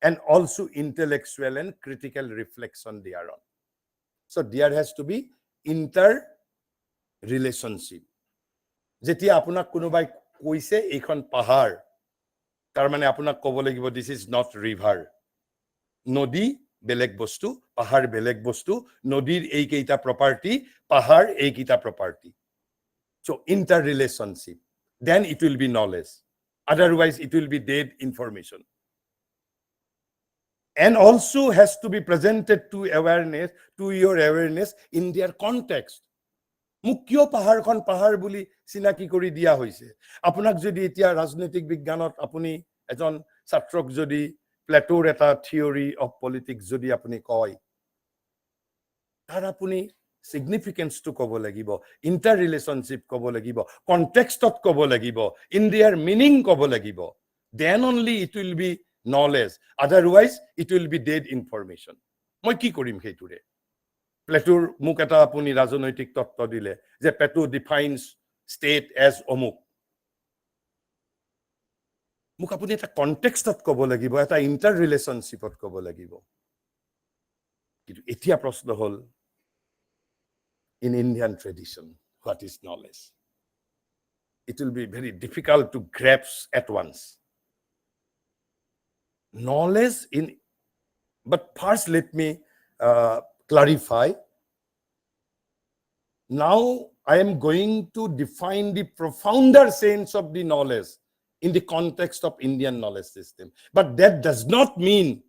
and also intellectual and critical reflection thereon. So there has to be interrelationship. যেতিয়া আপোনাক কোনোবাই কৈছে এইখন পাহাৰ, তাৰ মানে আপোনাক ক'ব লাগিব this is not river. নদী বেলেগ বস্তু, পাহাৰ বেলেগ বস্তু, নদীৰ এইকেইটা প্ৰপাৰ্টি, পাহাৰ এইকেইটা property. So interrelationship. Then it will be knowledge. Otherwise, it will be dead information. And also has to be presented to your awareness in their context. মোক কিয় পাহাৰখন পাহাৰ বুলি চিনাকি কৰি দিয়া হৈছে? আপোনাক যদি এতিয়া ৰাজনৈতিক বিজ্ঞানত আপুনি এজন ছাত্ৰক যদি প্লেটোৰ এটা থিওৰি অফ পলিটিক্স যদি আপুনি কয়, তাৰ আপুনি significance to kobo lagibo, interrelationship kobo lagibo, context of kobo lagibo, in their meaning kobo lagibo. Then only it will be knowledge. Otherwise, it will be dead information. Moi ki korim heture. Plato মোক এটা আপুনি ৰাজনৈতিক তত্ত্ব দিলে যে Plato defines state as অমুক। মোক আপুনি এটা কনটেক্সটত ক'ব লাগিব, এটা ইন্টাৰ ৰিলেশনশিপত ক'ব লাগিব। কিন্তু এতিয়া প্ৰশ্ন হ'ল in Indian tradition, what is knowledge? It will be very difficult to grasp at once. Knowledge in, but first let me clarify. Now I am going to define the profounder sense of the knowledge in the context of Indian knowledge system. But that does not mean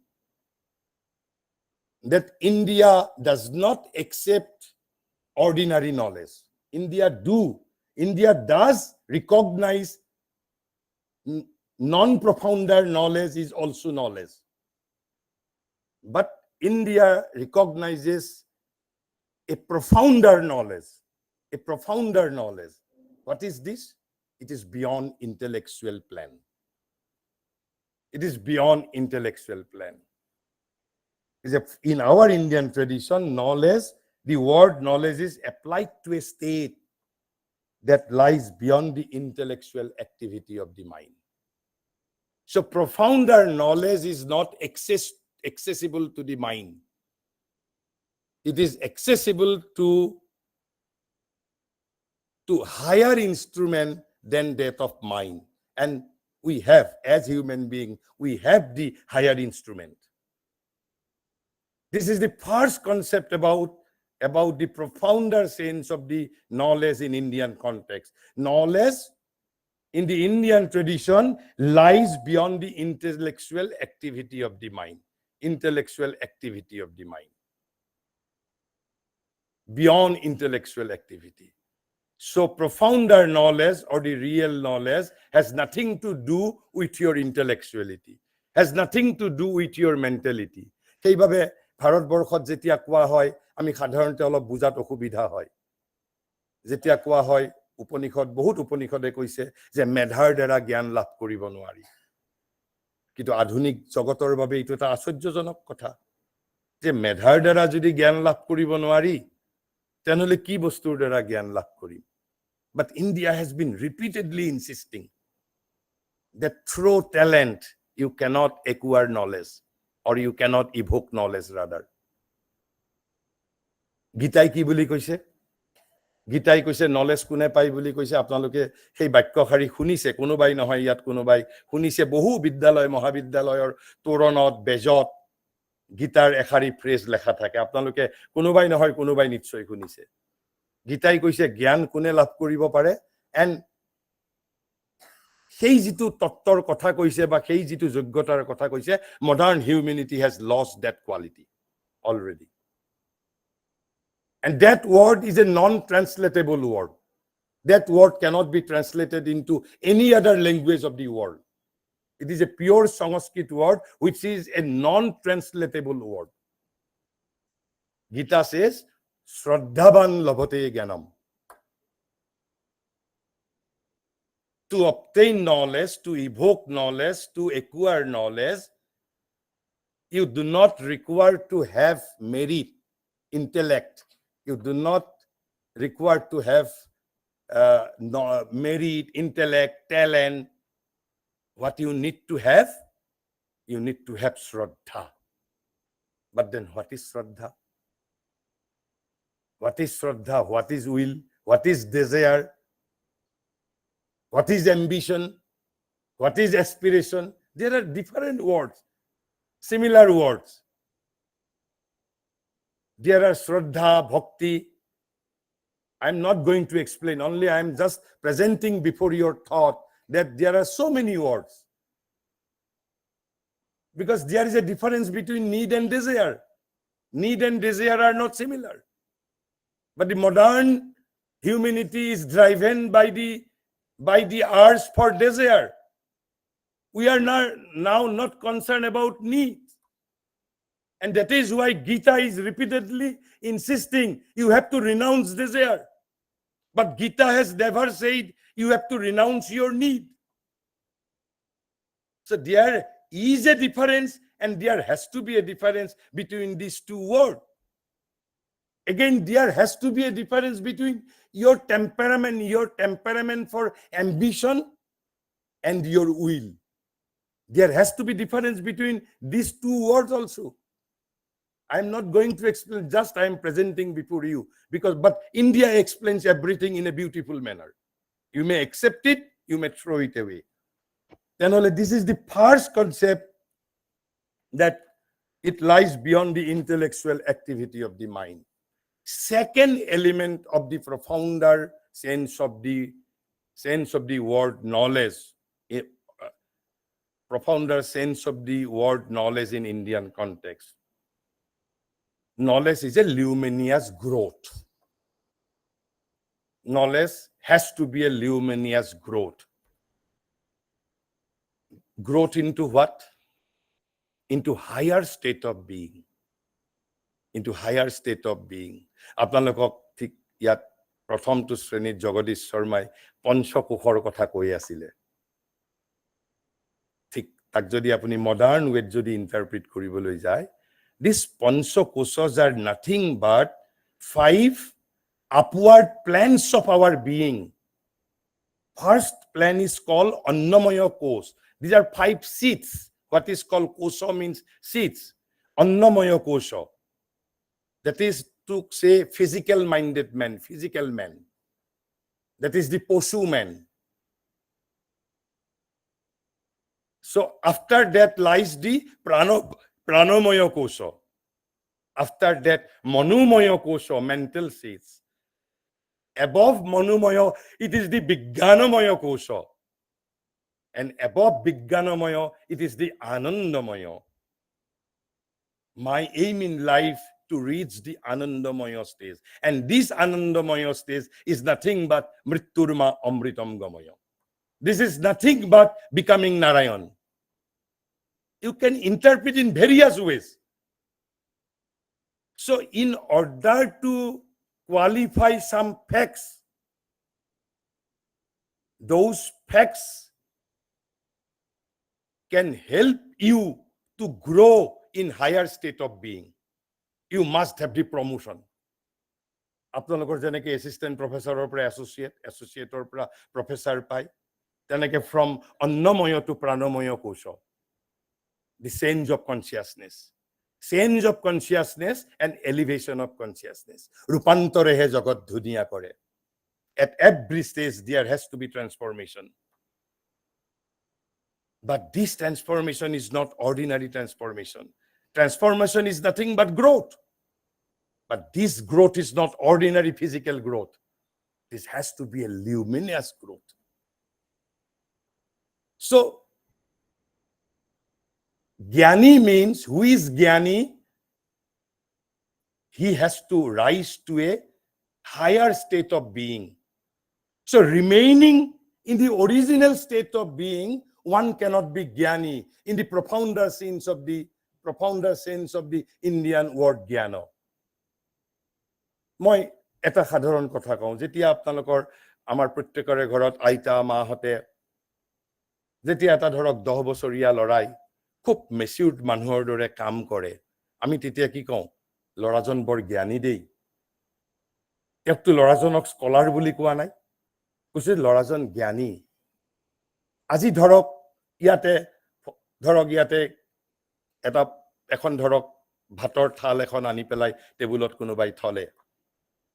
that India does not accept ordinary knowledge. India does recognize non-profounder knowledge is also knowledge. But India recognizes a profounder knowledge. A profounder knowledge. What is this? It is beyond intellectual plan. It is beyond intellectual plan. In our Indian tradition, knowledge, the word knowledge is applied to a state that lies beyond the intellectual activity of the mind. So profounder knowledge is not accessible to the mind. It is accessible to higher instrument than that of mind. And we have, as human beings, we have the higher instrument. This is the first concept about the profounder sense of the knowledge in Indian context. Knowledge in the Indian tradition lies beyond the intellectual activity of the mind. Intellectual activity of the mind. Beyond intellectual activity. So profounder knowledge or the real knowledge has nothing to do with your intellectuality, has nothing to do with your mentality. সেইভাবে ভাৰতবৰ্ষত যেতিয়া কোৱা হয় আমি সাধাৰণতে অলপ বুজাত অসুবিধা হয় যেতিয়া কোৱা হয় উপনিষদ বহুত উপনিষদে কৈছে যে মেধাৰ দ্বাৰা জ্ঞান লাভ কৰিব নোৱাৰি কিন্তু আধুনিক জগতৰ বাবে এইটো এটা আশ্চৰ্যজনক কথা যে মেধাৰ দ্বাৰা যদি জ্ঞান লাভ কৰিব নোৱাৰি তেনেহলে কি বস্তুৰ দ্বাৰা জ্ঞান লাভ কৰিম But India has been repeatedly insisting that through talent you cannot acquire knowledge or you cannot evoke knowledge rather. Gitai ki boli koise? Gitai koise knowledge kune pai boli koise apnaloke সেই বাক্যশাৰী শুনিছে কোনোবাই নহয় ইয়াত কোনোবাই শুনিছে বহু বিদ্যালয় মহাবিদ্যালয়ৰ তোৰণত বেজত গীতাৰ এশাৰী ফ্ৰেজ লেখা থাকে আপোনালোকে কোনোবাই নহয় কোনোবাই নিশ্চয় শুনিছে গীতাই কৈছে জ্ঞান কোনে লাভ কৰিব পাৰে এণ্ড সেই যিটো তত্ত্বৰ কথা কৈছে বা সেই যিটো যোগ্যতাৰ কথা কৈছে modern humanity has lost that quality already and that word is a non translatable word that word cannot be translated into any other language of the world it is a pure Sanskrit word which is a non translatable word Gita says Shraddhavan labhate jnanam. To obtain knowledge, to evoke knowledge, to acquire knowledge, you do not require to have merit, intellect. You do not require to have merit, intellect, talent. What you need to have? You need to have Shraddha. But then what is Shraddha? What is Shraddha? What is will? What is desire? What is ambition? What is aspiration? There are different words, similar words. There are Shraddha, Bhakti. I'm not going to explain, only I'm just presenting before your thought that there are so many words. Because there is a difference between need and desire. Need and desire are not similar. But the modern humanity is driven by the urge for desire. We are now not concerned about need. And that is why Gita is repeatedly insisting you have to renounce desire. But Gita has never said you have to renounce your need. So there is a difference and there has to be a difference between these two words. Again, there has to be a difference between your temperament for ambition and your will. There has to be difference between these two words also. I'm not going to explain, just I am presenting before you. But India explains everything in a beautiful manner. You may accept it, you may throw it away. Then this is the first concept that it lies beyond the intellectual activity of the mind. second element of the profounder sense of the word knowledge, profounder sense of the word knowledge in Indian context. Knowledge is a luminous growth. Knowledge has to be a luminous growth. Growth into what? Into higher state of being. Into higher state of being. আপোনালোকক ঠিক ইয়াত প্ৰথমটো শ্ৰেণীত জগদীশ শৰ্মাই পঞ্চকোষৰ কথা কৈ আছিলে। ঠিক তাক যদি আপুনি মডাৰ্ণ ৱেত যদি ইণ্টাৰপ্ৰিট কৰিবলৈ যায়, these panchakoshas are nothing but 5 upward plans of our being. First plan is called Annamaya Kosh. These are 5 seats. What is called kosha means seats. Annamaya Kosha. That is to say physical minded man, physical man. That is the Poshu man. So after that lies the Pranomaya Kosha. After that Manomaya Kosha, mental seats. Above Manomaya, it is the Vijnanamaya Kosha. And above Vijnanamaya, it is the Anandamaya. My aim in life to reach the Anandamaya stage. And this Anandamaya stage is nothing but Mritturma Amritam Gamaya. This is nothing but becoming Narayan. You can interpret in various ways. So in order to qualify some facts, those facts can help you to grow in higher state of being. You must have the promotion. আপোনালোকৰ যেনেকে assistant প্ৰফেসৰৰ পৰা এসোসিয়েটৰ পৰা professor পায়, তেনেকে from অন্নময় to প্ৰাণময় কোষ, the change of consciousness. Change of consciousness and elevation of consciousness. Rupantore jagat dhuniya kore. At every stage there has to be transformation. But this transformation is not ordinary transformation. Transformation is nothing but growth. But this growth is not ordinary physical growth. This has to be a luminous growth. So Jnani means, who is Jnani? He has to rise to a higher state of being. So remaining in the original state of being, one cannot be Jnani in the profounder sense of the Indian word Jnana. মই এটা সাধাৰণ কথা কওঁ, যেতিয়া আপোনালোকৰ আমাৰ প্ৰত্যেকৰে ঘৰত আইতা মাহঁতে যেতিয়া এটা ধৰক 10 বছৰীয়া লৰাই খুব মেচিউৰ্ড মানুহৰ দৰে কাম কৰে, আমি তেতিয়া কি কওঁ? লৰাজন বৰ জ্ঞানী দেই। তেওঁকতো লৰাজনক স্কলাৰ বুলি কোৱা নাই, কৈছে লৰাজন জ্ঞানী। আজি ধৰক ইয়াতে এখন ধৰক ভাতৰ থাল এখন আনি পেলাই টেবুলত কোনোবাই থলে,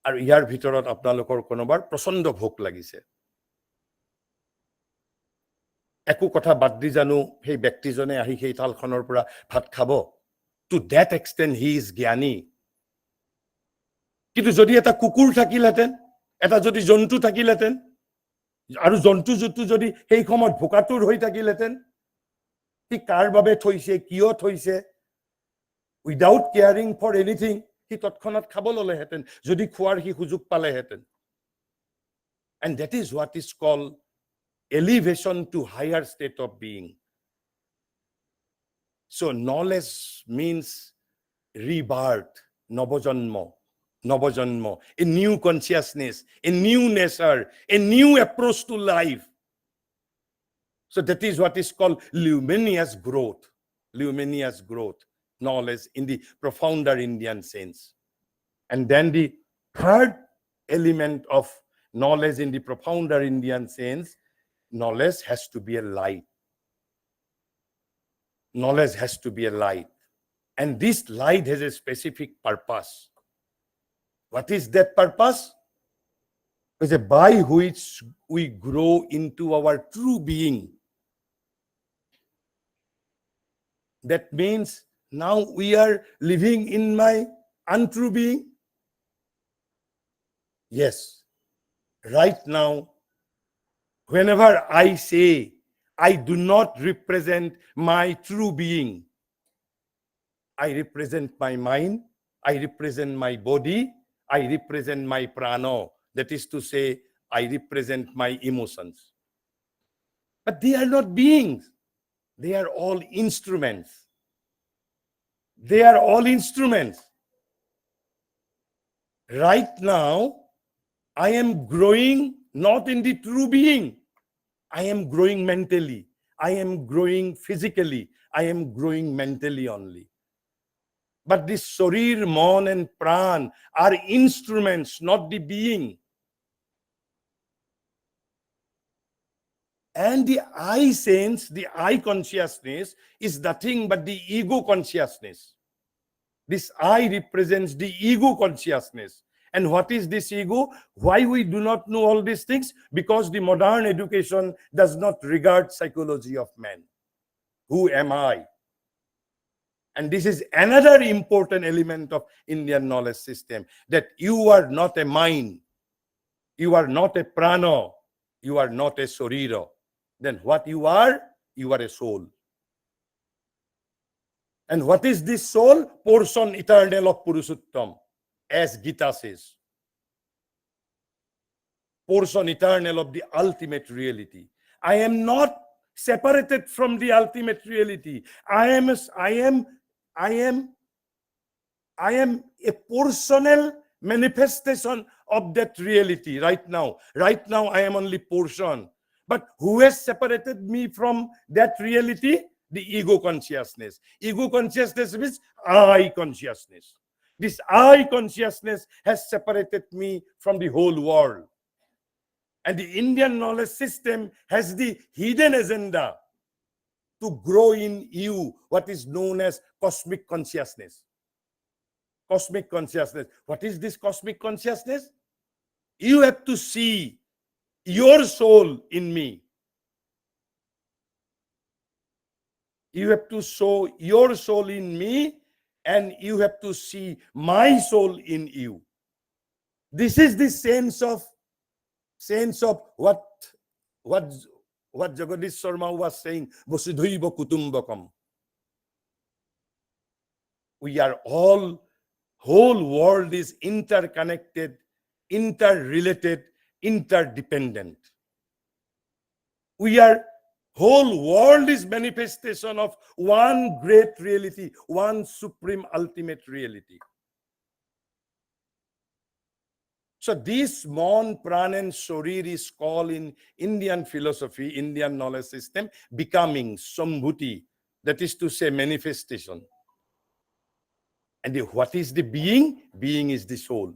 আৰু ইয়াৰ ভিতৰত আপোনালোকৰ কোনোবাৰ প্ৰচণ্ড ভোক লাগিছে। একো কথা বাদ দি জানো সেই ব্যক্তিজনে আহি সেই থালখনৰ পৰা ভাত খাব? To that extent he is জ্ঞানী। কিন্তু যদি এটা কুকুৰ থাকিলহেঁতেন, এটা যদি জন্তু থাকিলহেঁতেন, আৰু জন্তু যদি সেই সময়ত ভোকাতুৰ হৈ থাকিলহেঁতেন, সি কাৰ বাবে থৈছে, কিয় থৈছে, উইদাউট কেয়াৰিং ফৰ এনিথিং, সি তৎক্ষণাৎ খাব ললেহেঁতেন, যদি খোৱাৰ সি সুযোগ পালেহেঁতেন। And that is what is called elevation to higher state of being. So knowledge means rebirth, Navajanma, a new consciousness, a new nature, a new approach to life. So that is what is called luminous growth, knowledge in the profounder Indian sense. And then the third element of knowledge in the profounder Indian sense, knowledge has to be a light. Knowledge has to be a light. And this light has a specific purpose. What is that purpose? It's by which we grow into our true being. That means now we are living in my untrue being. Yes, right now, whenever I say I do not represent my true being, I represent my mind, I represent my body, I represent my prana. That is to say, I represent my emotions. But they are not beings. They are all instruments. They are all instruments. Right now, I am growing not in the true being. I am growing mentally. I am growing physically. I am growing mentally only. But this Sharir, Mon, and Pran are instruments, not the being. And the I sense, the I consciousness is nothing but the ego consciousness. This I represents the ego consciousness. And what is this ego? Why we do not know all these things? Because the modern education does not regard psychology of man. Who am I? And this is another important element of Indian knowledge system, that you are not a mind, you are not a prana, you are not a sharira. Then what you are? You are a soul. And what is this soul? Portion eternal of Purushottam, as Gita says. Portion eternal of the ultimate reality. I am not separated from the ultimate reality. I am a portional manifestation of that reality right now. Right now, I am only portion. But who has separated me from that reality? The ego consciousness. Ego consciousness means I consciousness. This I consciousness has separated me from the whole world. And the Indian knowledge system has the hidden agenda to grow in you what is known as cosmic consciousness. Cosmic consciousness. What is this cosmic consciousness? You have to see your soul in me. You have to show your soul in me, and you have to see my soul in you. This is the sense of what Jagadish Sharma was saying, Vasudhaiva Kutumbakam. We are all, whole world is interconnected, interrelated, interdependent. We are, whole world is manifestation of one great reality, one supreme ultimate reality. So this Mon, Pran, and Sharir is called in Indian philosophy, Indian knowledge system, becoming, Sambhuti, that is to say manifestation. And what is the being? Being is the soul.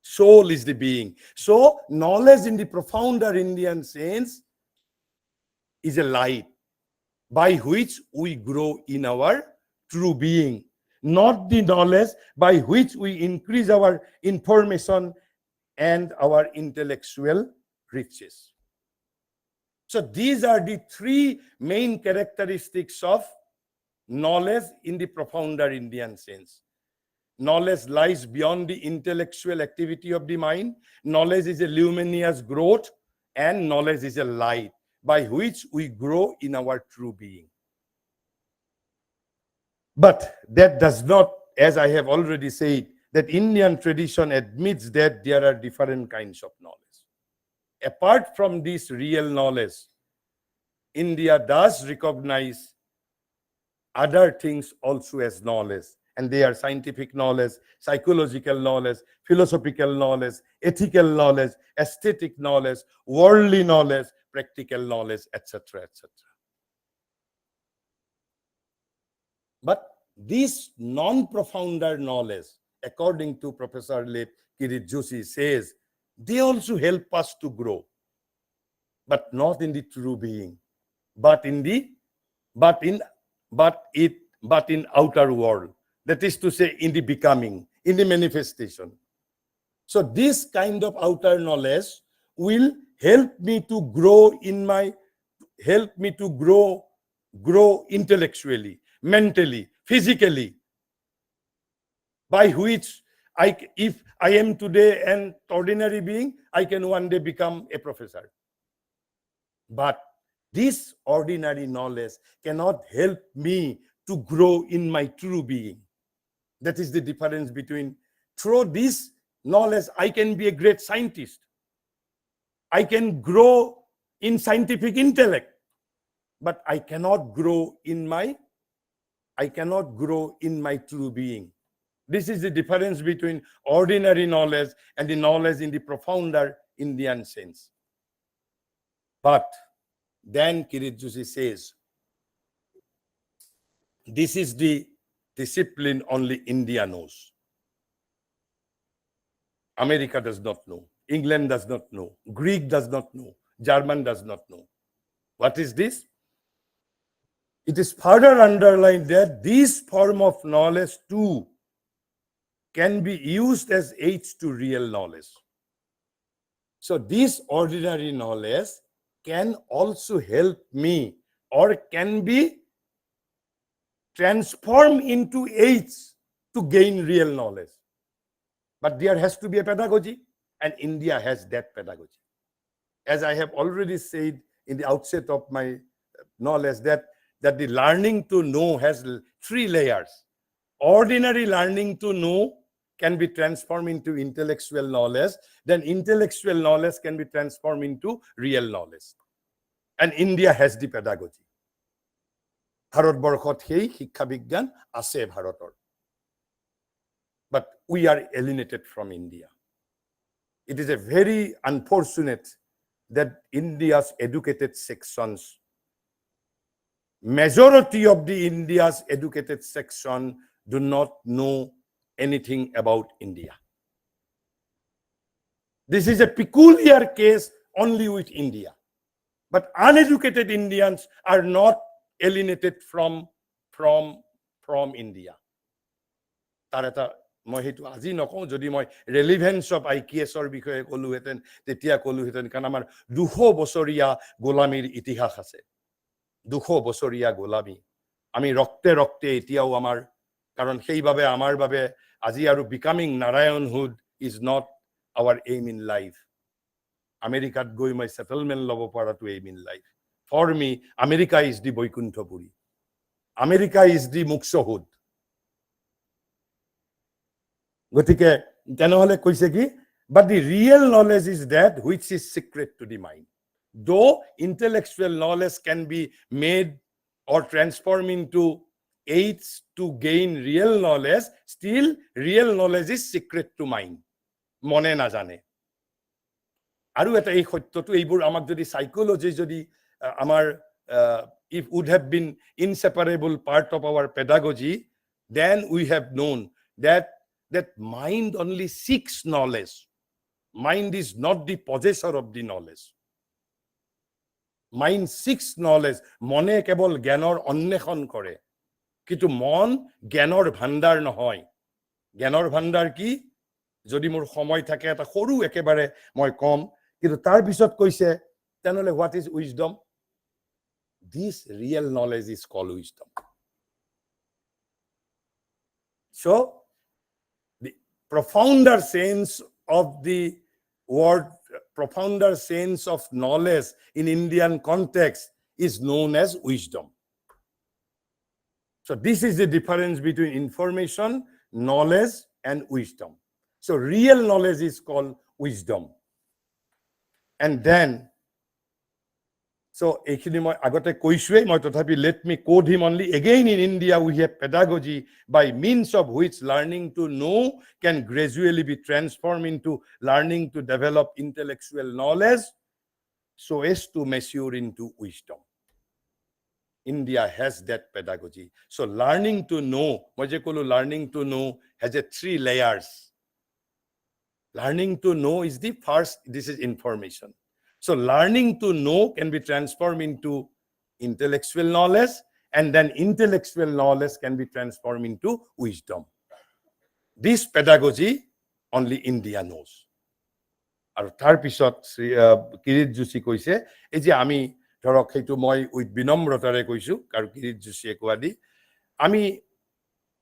Soul is the being. So knowledge in the profounder Indian sense is a light by which we grow in our true being, not the knowledge by which we increase our information and our intellectual riches. So these are the three main characteristics of knowledge in the profounder Indian sense. Knowledge lies beyond the intellectual activity of the mind. Knowledge is a luminous growth, and knowledge is a light by which we grow in our true being. But that does not, as I have already said, that Indian tradition admits that there are different kinds of knowledge. Apart from this real knowledge, India does recognize other things also as knowledge. And they are scientific knowledge, psychological knowledge, philosophical knowledge, ethical knowledge, aesthetic knowledge, worldly knowledge, practical knowledge, etc., etc. But this non-profounder knowledge, according to Professor late Kirit Joshi, says they also help us to grow, but not in the true being, but in the outer world. That is to say, in the becoming, in the manifestation. So this kind of outer knowledge will help me to grow grow intellectually, mentally, physically, by which If I am today an ordinary being, I can one day become a professor. But this ordinary knowledge cannot help me to grow in my true being. That is the difference between, through this knowledge, I can be a great scientist. I can grow in scientific intellect, but I cannot grow in my true being. This is the difference between ordinary knowledge and the knowledge in the profounder Indian sense. But then Kirit Joshi says, this is the discipline only India knows. America does not know. England does not know. Greek does not know. German does not know. What is this? It is further underlined that this form of knowledge too can be used as aids to real knowledge. So this ordinary knowledge can also help me, or can be transformed into aids to gain real knowledge. But there has to be a pedagogy, and India has that pedagogy. As I have already said in the outset of my knowledge, that the learning to know has 3 layers. Ordinary learning to know can be transformed into intellectual knowledge. Then intellectual knowledge can be transformed into real knowledge. And India has the pedagogy. ভারতবর্ষত সেই শিক্ষা বিজ্ঞান আছে ভাৰতৰ. But we are alienated from India. It is a very unfortunate that India's educated sections, majority of the India's educated section do not know anything about India. This is a peculiar case only with India. But uneducated Indians are not alienated from India. তাৰ এটা মই সেইটো আজি নকওঁ, যদি মই relevance of IKSৰ বিষয়ে ক'লোহেঁতেন তেতিয়া ক'লোহেঁতেন, কাৰণ আমাৰ 200 বছৰীয়া গোলামীৰ ইতিহাস আছে. 200 বছৰীয়া গোলামী আমি ৰক্তে ৰক্তে এতিয়াও আমাৰ, কাৰণ সেইভাবে আমাৰ বাবে আজি আৰু becoming Narayanhood is not our aim in life. আমেৰিকাত গৈ মই সেটেলমেন্ট ল'ব পৰাটো aim in life. For me America is the Vaikunthapuri, America is the mokshahood. গতিকে তেনেহলে কৈছে কি, but the real knowledge is that which is secret to the mind. Though intellectual knowledge can be made or transformed into aids to gain real knowledge, still real knowledge is secret to mind. মনে নাজানে. আৰু এটা এই সত্যটো, এইবোৰ আমাক যদি psychology যদি আমাৰ if would have been inseparable part of our pedagogy, then we have known that mind only seeks knowledge. Mind is not the possessor of the knowledge. Mind seeks knowledge. মনে কেৱল জ্ঞানৰ অন্বেষণ কৰে, কিন্তু মন জ্ঞানৰ ভাণ্ডাৰ নহয়. জ্ঞানৰ ভাণ্ডাৰ কি, যদি মোৰ সময় থাকে এটা সৰু একেবাৰে মই কম, কিন্তু তাৰ পিছত কৈছে তেনেহলে what is wisdom? This real knowledge is called wisdom. So the profounder sense of the word, profounder sense of knowledge in Indian context is known as wisdom. So this is the difference between information, knowledge, and wisdom. So real knowledge is called wisdom. And then, so এইখিনি মই আগতে কৈছোৱে, মই তথাপি let me quote him only again. In India we have pedagogy by means of which learning to know can gradually be transformed into learning to develop intellectual knowledge so as to mature into wisdom. India has that pedagogy. So learning to know, মই যে ক'লো learning to know has a 3 layers. Learning to know is the first, this is information. So learning to know can be transformed into intellectual knowledge, and then intellectual knowledge can be transformed into wisdom. This pedagogy only India knows. আৰু তাৰ পিছত কিৰিট যোশী কৈছে, এই যে আমি ধৰক সেইটো মই উইথ বিনম্ৰতাৰে কৈছো, কাৰণ কিৰিট যোশীয়ে কোৱা দি আমি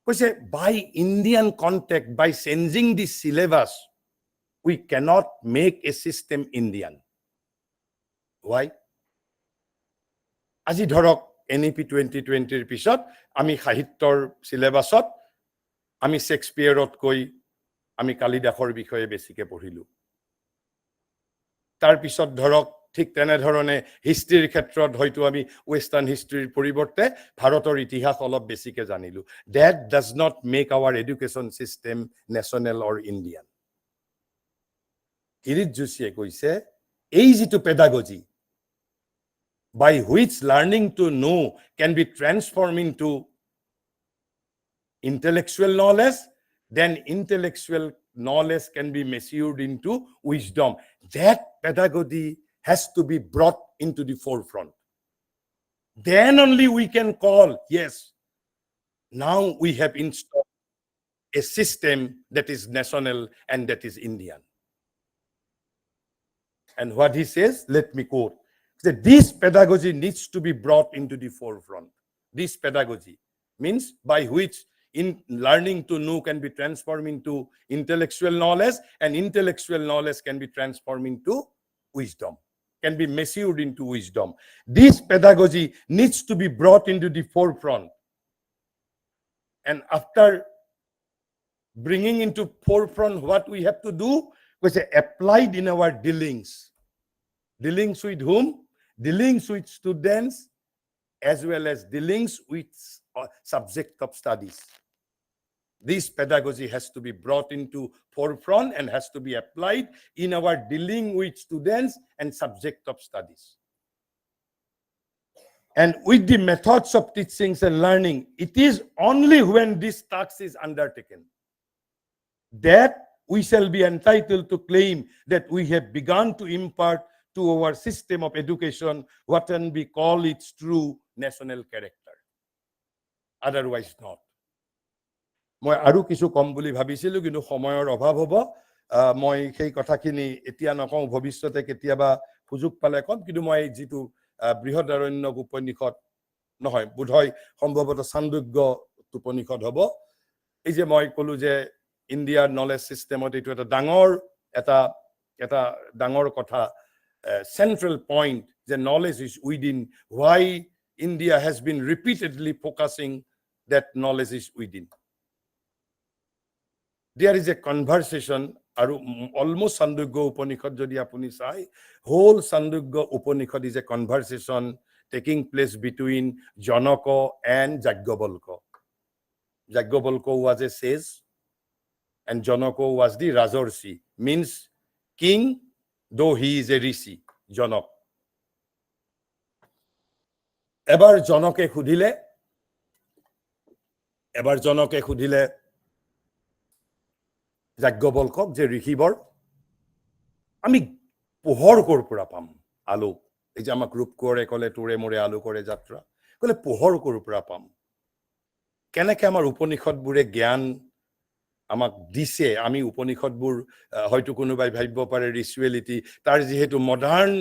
কৈছে by Indian context, by changing the syllabus, we cannot make a system Indian. Why? আজি ধৰক NEP 2020 পিছত আমি সাহিত্যৰ সিলেবাসত আমি শেক্সপিয়াৰতকৈ আমি কালিদাসৰ বিষয়ে বেছিকে পঢ়িলো তাৰ পিছত ধৰক ঠিক তেনেধৰণে হিষ্ট্ৰীৰ ক্ষেত্ৰত হয়তো আমি ওয়েস্টাৰ্ণ হিষ্ট্ৰীৰ পৰিৱৰ্তে ভাৰতৰ ইতিহাস অলপ বেছিকে জানিলো that does not make our education system national or Indian Kirit যোশীয়ে কৈছে এই যেটো pedagogy by which learning to know can be transformed into intellectual knowledge, then intellectual knowledge can be matured into wisdom. That pedagogy has to be brought into the forefront. Then only we can call, yes, now we have installed a system that is national and that is Indian. And what he says, let me quote, that this pedagogy needs to be brought into the forefront. This pedagogy means by which in learning to know can be transformed into intellectual knowledge and intellectual knowledge can be transformed into wisdom, can be matured into wisdom. This pedagogy needs to be brought into the forefront. And after bringing into forefront, what we have to do was applied in our dealings. Dealings with whom? Dealings with students as well as dealings with subject of studies. This pedagogy has to be brought into forefront and has to be applied in our dealing with students and subject of studies. And with the methods of teachings and learning, it is only when this task is undertaken that we shall be entitled to claim that we have begun to impart to our system of education what can be called its true national character. Otherwise not. মই আৰু কিছু কম বুলি ভাবিছিলো কিন্তু সময়ৰ অভাৱ হ'ব মই সেই কথাখিনি এতিয়া নকওঁ ভৱিষ্যতে কেতিয়াবা সুযোগ পালে কম কিন্তু মই যেটো বৃহদাৰণ্যক উপনিষদ নহয় বোধহয় সম্ভৱত চান্দোগ্য উপনিষদ হ'ব এই যে মই কলো যে ইণ্ডিয়াৰ নলেজ সিস্টেমত এটো এটা ডাঙৰ কথা central point, the knowledge is within. Why India has been repeatedly focusing that knowledge is within. There is a conversation, almost Sandogya Upanishad jodi apuni sai, whole Sandogya Upanishad is a conversation taking place between Janaka and Yajnavalkya. Yajnavalkya was a sage and Janaka was the Rajarshi, means king, though he is a rishi, Janak. এবাৰ জনকে খুদিলে যাজ্ঞবল্কক যে ঋষিবৰ আমি পোহৰ কৰ পৰা পাম আলোক এই যে আমাক ৰূপ কৰে কলে তোৰে মোৰে আলোকৰে যাত্ৰা কলে পোহৰ কৰ পৰা পাম কেনেকে আমাৰ উপনিষদবোৰে জ্ঞান আমাক দিছে আমি উপনিষদবোৰ হয়তো কোনোবাই ভাবিব পাৰে ৰিচুৱেলিটি তাৰ যেহেতু মডাৰ্ন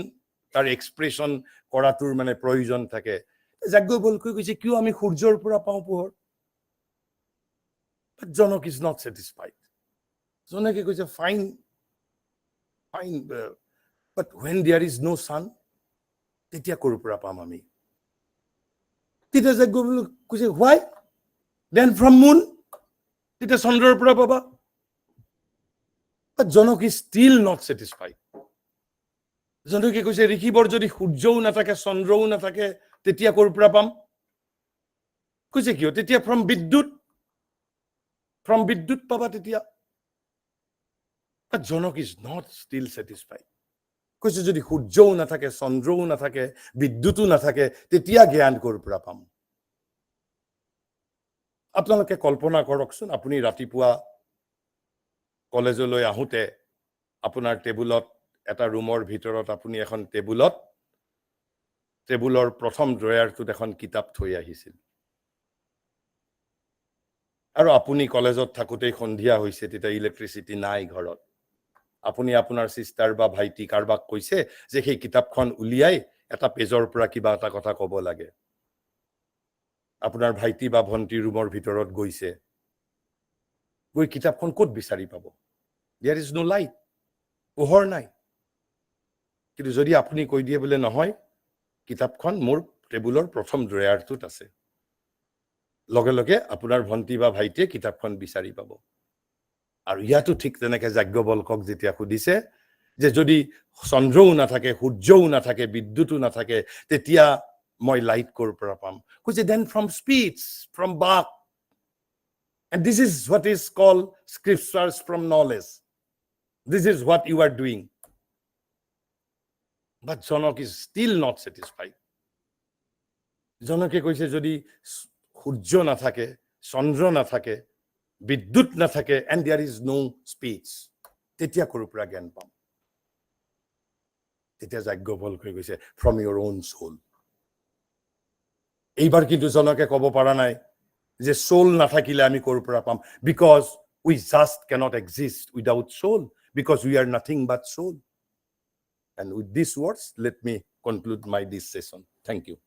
তাৰ এক্সপ্ৰেছন কৰাটোৰ মানে প্ৰয়োজন থাকে যাজ্ঞবল্ক্যই কৈছে কিয় আমি সূৰ্যৰ পৰা পাওঁ পোহৰ but Janak is not satisfied. Janake কৈছে fine but when there is no sun তেতিয়া কৰ পৰা পাম আমি তেতিয়া যাজ্ঞবল্ক্যই কৈছে why then from moon তেতিয়া চন্দ্ৰৰ পৰা পাবা but Janak is still not satisfied. Janake কৈছে ঋষিবৰ যদি সূৰ্যও নাথাকে চন্দ্ৰও নাথাকে তেতিয়া কৰ পৰা পাম কৈছে কিয় তেতিয়া from বিদ্যুৎ পাবা তেতিয়া but Janak is not still satisfied. কৈছে যদি সূৰ্যও নাথাকে চন্দ্ৰও নাথাকে বিদ্যুৎও নাথাকে তেতিয়া জ্ঞান কৰ পৰা পাম আপোনালোকে কল্পনা কৰকচোন আপুনি ৰাতিপুৱা কলেজলৈ আহোতে আপোনাৰ টেবুলত এটা ৰুমৰ ভিতৰত আপুনি এখন টেবুলৰ প্ৰথম ড্ৰয়াৰটোত এখন কিতাপ থৈ আহিছিল আৰু আপুনি কলেজত থাকোতেই সন্ধিয়া হৈছে তেতিয়া ইলেক্ট্ৰিচিটি নাই ঘৰত আপুনি আপোনাৰ সিস্টাৰ বা ভাইটি কাৰবাক কৈছে যে সেই কিতাপখন উলিয়াই এটা পেজৰ পৰা কিবা এটা কথা ক'ব লাগে আপোনাৰ ভাইটি বা ভন্টি ৰুমৰ ভিতৰত গৈছে গৈ কিতাপখন ক'ত বিচাৰি পাব? দেয়াৰ ইজ নো লাইট, পোহৰ নাই। কিন্তু যদি আপুনি কৈ দিয়ে বোলে নহয়, কিতাপখন মোৰ টেবুলৰ প্ৰথম ড্ৰয়াৰটোত আছে, লগে লগে আপোনাৰ ভণ্টি বা ভাইটিয়ে কিতাপখন বিচাৰি পাব। আৰু ইয়াতো ঠিক তেনেকে যাজ্ঞবল্কক যেতিয়া সুধিছে যে যদি চন্দ্ৰও নাথাকে, সূৰ্যও নাথাকে, বিদ্যুতো নাথাকে, তেতিয়া মই লাইট ক'ৰ পৰা পাম? কৈছে দেন ফ্ৰম স্পীচ, ফ্ৰম বাক। And this is what is called scriptures from knowledge. This is what you are doing. But Janak is still not satisfied. জনকে কৈছে যদি সূৰ্য নাথাকে, চন্দ্ৰ নাথাকে, বিদ্যুৎ নাথাকে, and there is no speech, তেতিয়া ক'ৰ পৰা জ্ঞান পাম? তেতিয়া যাজ্ঞবল্কে কৈছে from your own soul. এইবাৰ কিন্তু জনকে ক'ব পৰা নাই যে সোল নাথাকিলে আমি ক'ৰ পৰা পাম, because we just cannot exist without soul, because we are nothing but soul. And with these words, let me conclude this session. Thank you.